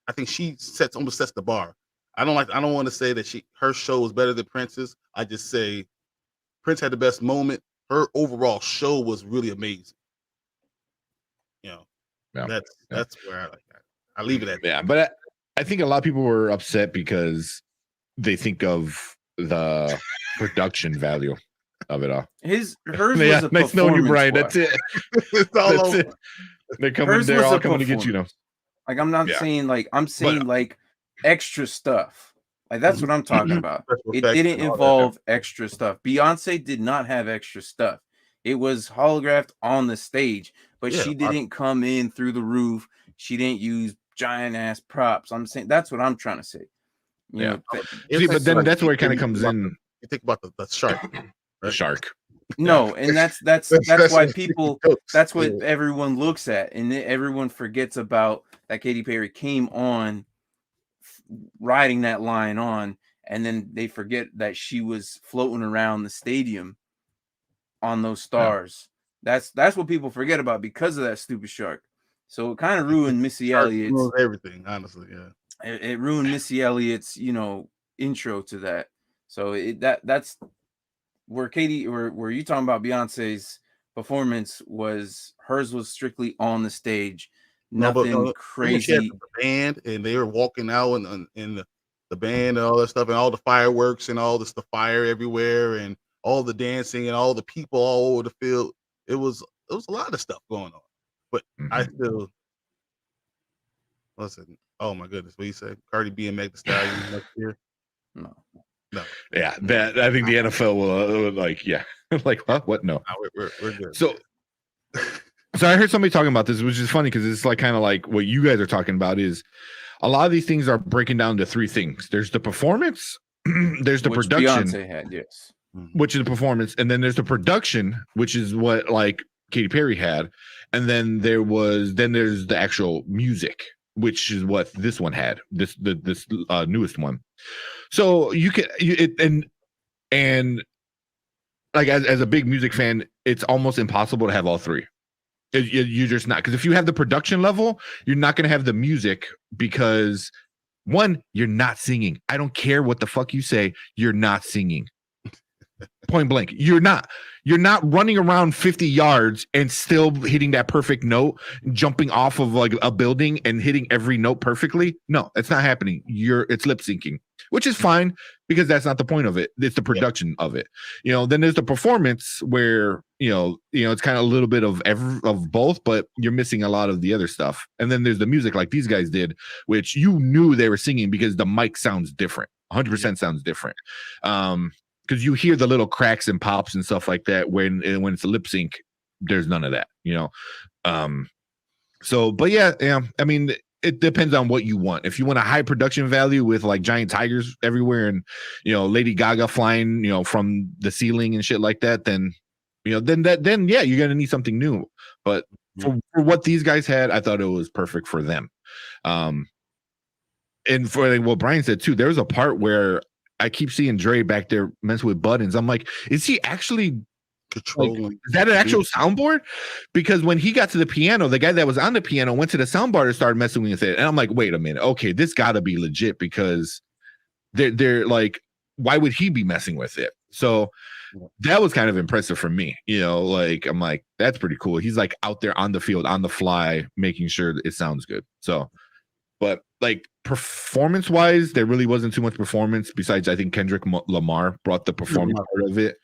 I think she almost sets the bar. I don't want to say that her show is better than Prince's. I just say Prince had the best moment. Her overall show was really amazing. That's where I like that. I leave it at that. Yeah, but I think a lot of people were upset because they think of the production value of it all. Hers was a nice knowing you, Brian. That's it. It's all over. It. They're all coming to get you. Like I'm not saying like like extra stuff. Like that's what I'm talking about. It didn't involve extra stuff. Beyonce did not have extra stuff. It was holographed on the stage, but she didn't come in through the roof. She didn't use giant ass props. I'm saying that's what I'm trying to say. You know, but then that's where it kind of comes in. You think about the shark. The shark. No, and that's why people. That's what everyone looks at, and everyone forgets about that. Katy Perry came on riding that lion on, and then they forget that she was floating around the stadium on those stars. That's what people forget about because of that stupid shark. So it kind of ruined Missy Elliott's everything. Honestly, it ruined Missy Elliott's intro to that. So that's where Katie or where you talking about Beyonce's performance was. Hers was strictly on the stage, nothing when she had crazy. the band and they were walking out in the band and all that stuff and all the fireworks and all this, the fire everywhere and all the dancing and all the people all over the field. It was a lot of stuff going on. But I still listen. Oh my goodness, what you say? Cardi B and Meg Thee Stallion next year? No. Yeah, that I think the NFL will like, yeah, like what? No, we're good. So I heard somebody talking about this, which is funny because it's like kind of like what you guys are talking about is a lot of these things are breaking down to three things. There's the performance, there's the which production, Beyonce had, yes, which is the performance, and then there's the production, which is what like Katy Perry had, and then there's the actual music, which is what this one had, this newest one. So you can and like as a big music fan, it's almost impossible to have all three. You're just not, because if you have the production level, you're not going to have the music because one, you're not singing. I don't care what the fuck you say, you're not singing. Point blank, you're not running around 50 yards and still hitting that perfect note, jumping off of like a building and hitting every note perfectly. No, it's not happening. It's lip syncing, which is fine because that's not the point of it. It's the production of it. Then there's the performance where it's kind of a little bit of both, but you're missing a lot of the other stuff. And then there's the music like these guys did, which you knew they were singing because the mic sounds different. 100% sounds different. Because you hear the little cracks and pops and stuff like that when it's a lip sync. There's none of that, but yeah, I mean, it depends on what you want. If you want a high production value with like giant tigers everywhere and Lady Gaga flying from the ceiling and shit like that, then then yeah, you're gonna need something new. But for what these guys had, I thought it was perfect for them. And for like what Brian said too, there was a part where I keep seeing Dre back there messing with buttons. I'm like, is he actually controlling? Like, is that an actual soundboard? Because when he got to the piano, the guy that was on the piano went to the soundboard and started messing with it. And I'm like, wait a minute. Okay, this got to be legit because they're like, why would he be messing with it? So that was kind of impressive for me. Like, I'm like, that's pretty cool. He's like out there on the field, on the fly, making sure that it sounds good. So, but like performance wise, there really wasn't too much performance besides I think Kendrick Lamar brought the performance part of it,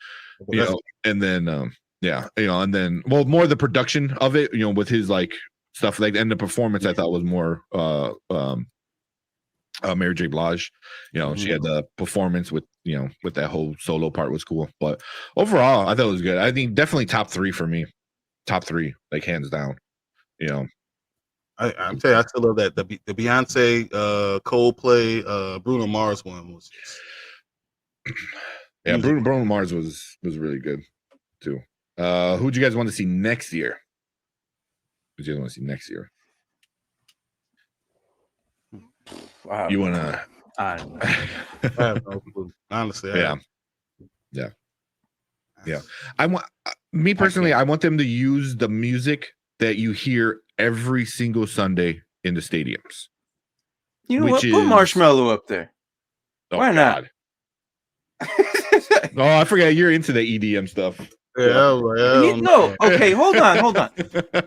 and then and then more the production of it, with his like stuff like, and the performance I thought was more Mary J. Blige. She had the performance with with that whole solo part was cool, but overall I thought it was good. I think definitely top three for me, like hands down. I'm telling you, I still love that the Beyonce, Coldplay, Bruno Mars one was just yeah. Bruno Mars was really good too. Who'd you guys want to see next year? Who'd you guys want to see next year? Wow. You want to? I have no clue. Honestly, yeah. I want me personally. I want them to use the music that you hear every single Sunday in the stadiums. You know what? Put Marshmello up there. Why not? Oh, I forgot you're into the EDM stuff. No. Okay, hold on.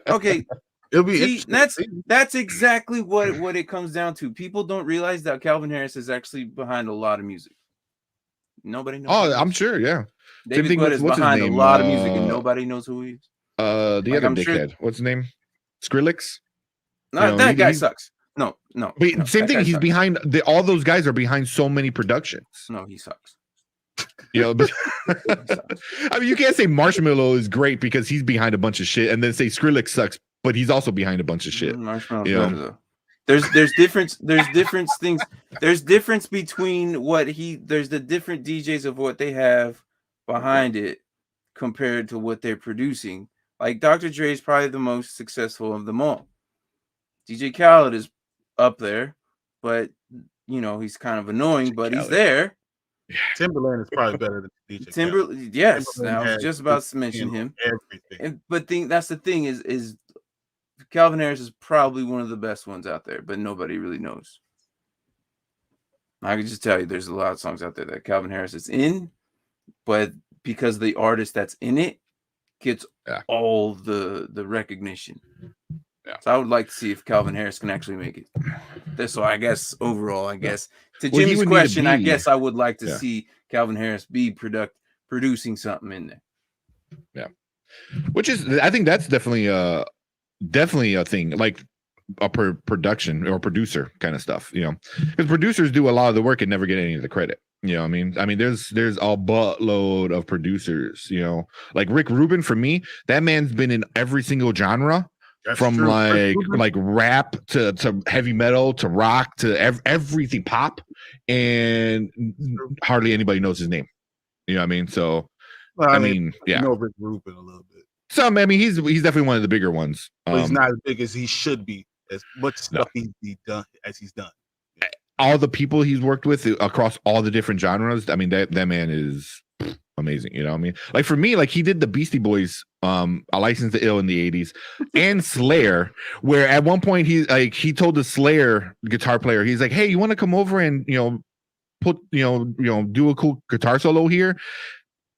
Okay. It'll be that's exactly what it comes down to. People don't realize that Calvin Harris is actually behind a lot of music. Nobody knows. Oh, I'm sure, yeah. David Guetta is behind a lot of music and notody knows who he is. The other dickhead. What's his name? Skrillex? No, that guy sucks. No. But same thing. He's sucks. Behind all those guys are behind so many productions. No, he sucks. But I mean, you can't say Marshmello is great because he's behind a bunch of shit, and then say Skrillex sucks, but he's also behind a bunch of shit. Marshmello. There's difference. There's different things. There's difference between there's the different DJs of what they have behind it compared to what they're producing. Like Dr. Dre is probably the most successful of them all. DJ Khaled is up there, but he's kind of annoying, but he's there. Timberland is probably better than DJ Khaled. Yes, Timberland I was just about to mention him. But that's the thing is Calvin Harris is probably one of the best ones out there, but nobody really knows. I can just tell you, there's a lot of songs out there that Calvin Harris is in, but because the artist that's in it gets all the recognition. Yeah. So I would like to see if Calvin Harris can actually make it. So I guess overall, to Well, Jimmy's question, I guess I would like to see Calvin Harris be producing something in there. Yeah, which is, I think that's definitely a thing, like a production or producer kind of stuff, because producers do a lot of the work and never get any of the credit. I mean, there's a buttload of producers, like Rick Rubin. For me, that man's been in every single genre. That's from true. like rap to heavy metal to rock to everything pop, and hardly anybody knows his name. You know what I mean? So, well, I mean, you know Rick Rubin a little bit. Some, I mean, he's definitely one of the bigger ones. But he's not as big as he should be. As much stuff he's done as he's done. All the people he's worked with across all the different genres. I mean, that man is amazing. You know what I mean? Like for me, like he did the Beastie Boys, A License to Ill in the 80s, and Slayer, where at one point he told the Slayer guitar player, he's like, hey, you want to come over and put do a cool guitar solo here?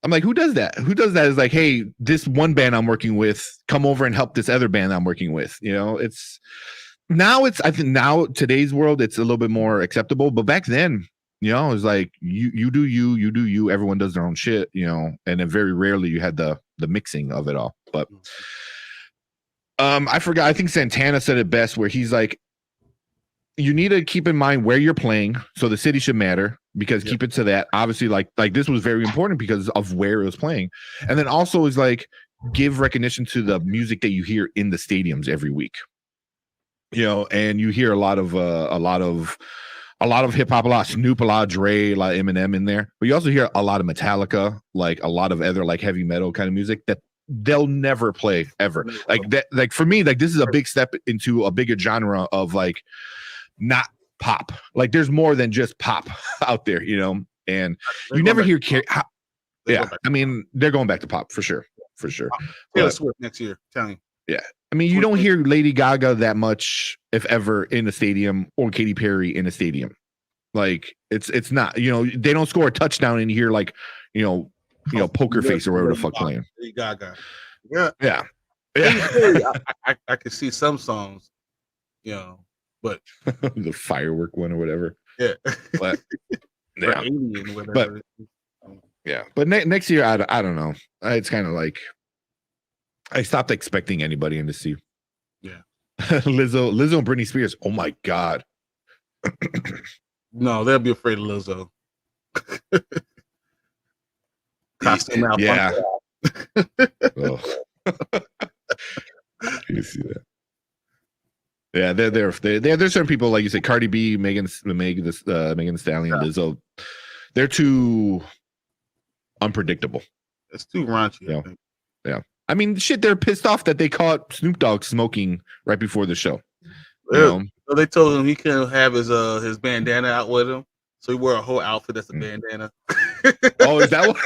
I'm like, who does that? Who does that? Is like, hey, this one band I'm working with, come over and help this other band I'm working with. I think now today's world, it's a little bit more acceptable, but back then, it was like you do you, everyone does their own shit, and then very rarely you had the mixing of it all. But I forgot, I think Santana said it best, where he's like, you need to keep in mind where you're playing, so the city should matter, because keep it to that. Obviously, like this was very important because of where it was playing, and then also is like give recognition to the music that you hear in the stadiums every week. And you hear a lot of hip hop, a lot of Snoop, a lot of Dre, a lot of Eminem in there, but you also hear a lot of Metallica, like a lot of other like heavy metal kind of music that they'll never play ever. Like that, like for me, like this is a big step into a bigger genre of like not pop. Like there's more than just pop out there, and you never hear I mean, they're going back to pop for sure. Taylor Swift next year, telling you. Yeah. I mean, you don't hear Lady Gaga that much, if ever, in a stadium, or Katy Perry in a stadium. Like it's not, they don't score a touchdown and you hear like, Poker Face or whatever the fuck playing. Lady Gaga. Yeah. I could see some songs, but the firework one or whatever. Yeah. But yeah. Alien, whatever. But next year, I don't know. It's kind of like I stopped expecting anybody in to see. Yeah. Lizzo and Britney Spears. Oh my God. No, they'll be afraid of Lizzo. Costume out. Yeah. Oh. You see that? Yeah, there's certain people, like you said, Cardi B, Megan Thee Stallion, Lizzo. They're too unpredictable. It's too raunchy. Yeah. I mean, shit, they're pissed off that they caught Snoop Dogg smoking right before the show. So they told him he couldn't have his bandana out with him, so he wore a whole outfit that's a bandana. Oh, is that what?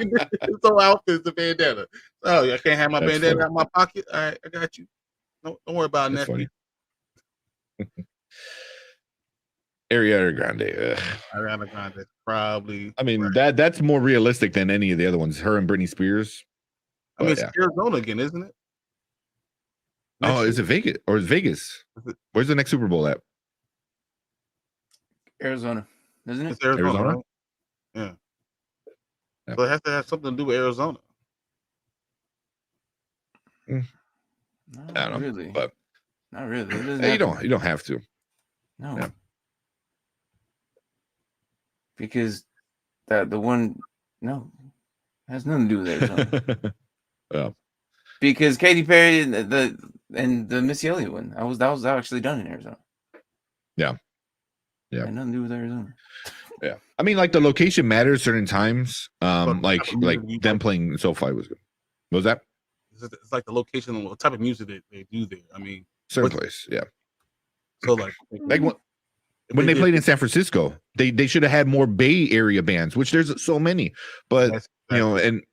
His whole outfit is a bandana. Oh, I can't have my bandana out of my pocket. All right, I got you. Don't worry about that. Ariana Grande. Ariana Grande, probably. I mean, that's more realistic than any of the other ones. Her and Britney Spears. I mean, it's Arizona again, isn't it? Is it Vegas or is Vegas? Where's the next Super Bowl at? Arizona, isn't it? It's Arizona. Right? Yeah. So it has to have something to do with Arizona. No, I don't know, really. But not really. You don't have to. No. Yeah. Because the one has nothing to do with Arizona. Well, because Katy Perry and the Missy Elliott one, that was actually done in Arizona. Yeah. Had nothing to do with Arizona. Yeah. I mean, like the location matters certain times. Like them playing SoFi was good. What was that? It's like the location, what type of music they do there. I mean, certain place, yeah. So like when they played in San Francisco, they should have had more Bay Area bands, which there's so many. But and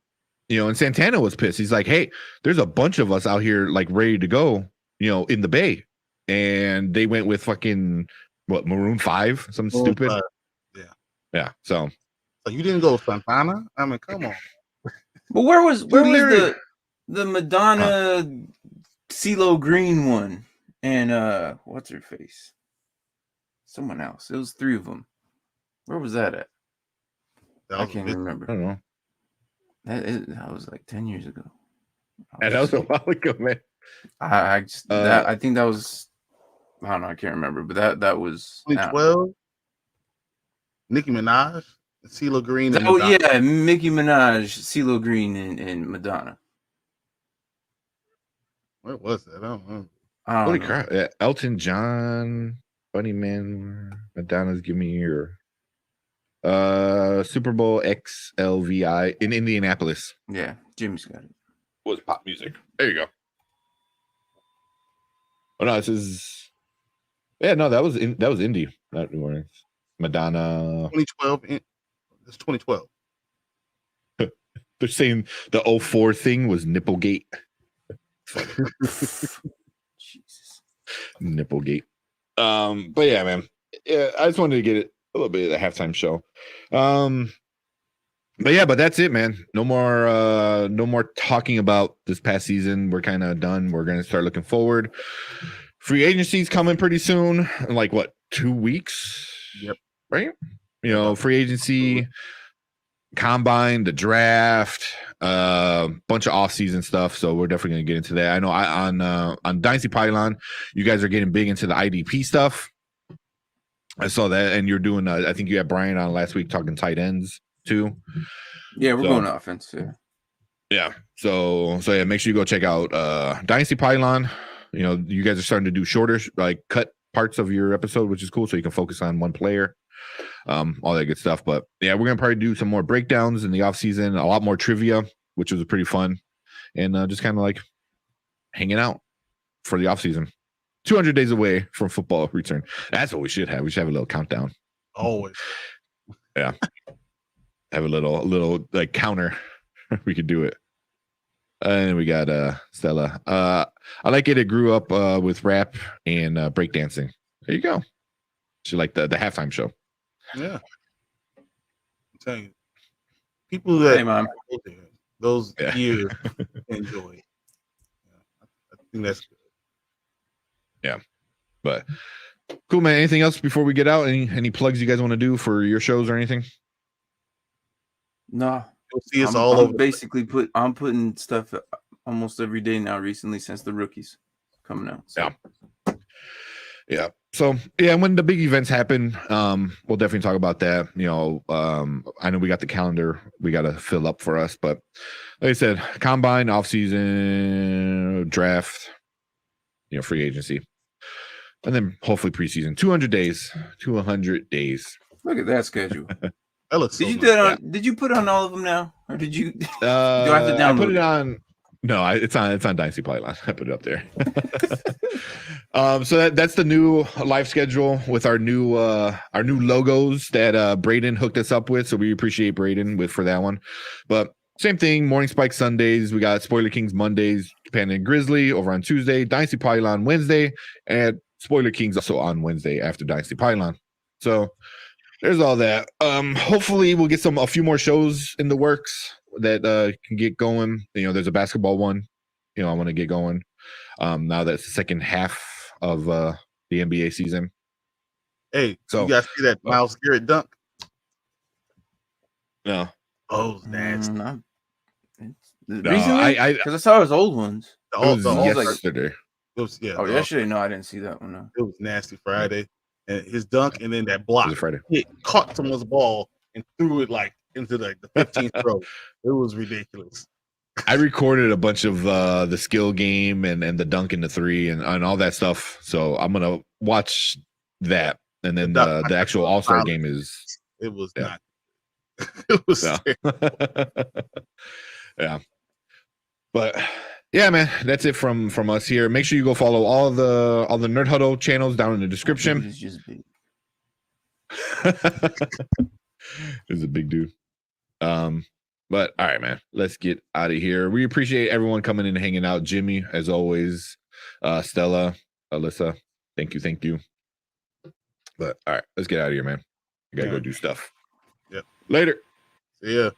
Santana was pissed. He's like, hey, there's a bunch of us out here like ready to go, in the Bay. And they went with fucking what, Maroon 5? Something Maroon stupid. 5. Yeah. So you didn't go Santana? I mean, come on. But where was literally- the Madonna CeeLo Green one and what's her face? Someone else. It was 3 of them. Where was that at? I can't remember. I don't know. That was like 10 years ago. And that was a while ago, man. I think that was, I don't know, I can't remember, but that was 2012. Nicki Minaj, CeeLo Green, and oh Madonna. yeah, Nicki Minaj, CeeLo Green, and Madonna. What was that? I don't know. Holy crap. Yeah, Elton John, Bunny Man, Madonna's Give Me Your Super Bowl XLVI in Indianapolis. Yeah, Jimmy's got it. Was pop music. There you go. Oh no, this is that was indie, not New Orleans. Madonna. 2012. It's 2012. They're saying the 04 thing was Nipplegate. Jesus. Nipplegate. But yeah, man. Yeah, I just wanted to get it a little bit of the halftime show. But that's it, man. No more talking about this past season. We're kind of done. We're gonna start looking forward. Free agency's coming pretty soon. In like what, 2 weeks? Yep. Right? Free agency, combine, the draft, bunch of off-season stuff. So we're definitely gonna get into that. I know on Dynasty Pylon, you guys are getting big into the IDP stuff. I saw that, and you're doing. I think you had Brian on last week talking tight ends too. Yeah, we're going offense. Yeah. So yeah, make sure you go check out Dynasty Pylon. You guys are starting to do shorter, like cut parts of your episode, which is cool. So you can focus on one player, all that good stuff. But yeah, we're gonna probably do some more breakdowns in the off season, a lot more trivia, which was pretty fun, and just kind of like hanging out for the off season. 200 days away from football return. That's what we should have. We should have a little countdown. Always. Yeah. Have a little like counter. We could do it. And we got Stella. I like it. It grew up with rap and breakdancing. There you go. She liked the halftime show. Yeah. I'm telling you. People that those years enjoy. I think that's good. Yeah. But cool, man. Anything else before we get out? Any plugs you guys want to do for your shows or anything? No. You'll see us all over. Basically, I'm putting stuff almost every day now recently since the rookies coming out. So. Yeah. So yeah, when the big events happen, we'll definitely talk about that. I know we got the calendar we got to fill up for us, but like I said, combine, off season, draft, free agency. And then hopefully preseason. 200 days. 200 days. Look at that schedule. That looks Did you put on all of them now? Or did you do I have to download I put it on? No, it's on Dynasty Pylon. I put it up there. So that's the new live schedule with our new logos that Braden hooked us up with. So we appreciate Braden for that one. But same thing, Morning Spike Sundays. We got Spoiler Kings Mondays, Japan and Grizzly over on Tuesday, Dynasty Pylon Wednesday, and Spoiler Kings also on Wednesday after Dynasty Pylon. So there's all that. Hopefully we'll get a few more shows in the works that can get going. There's a basketball one. I want to get going. Now that's the second half of the NBA season. Hey, so you guys see that Myles Garrett dunk? No. Oh, nasty. Recently? Because I saw his old ones. Yesterday. Yesterday? No, I didn't see that one. No. It was nasty Friday. And his dunk and then that block. Friday. It caught someone's ball and threw it like into the 15th row. It was ridiculous. I recorded a bunch of the skill game and the dunk in the three and all that stuff. So I'm going to watch that. And then the actual All-Star game is. It was not. It was yeah. But yeah, man, that's it from us here. Make sure you go follow all the Nerd Huddle channels down in the description. It's just big. It's a big dude. But all right, man, let's get out of here. We appreciate everyone coming in and hanging out. Jimmy, as always, Stella, Alyssa, thank you. But all right, let's get out of here, man. I gotta go Yeah. do stuff. Yep. Later. See ya.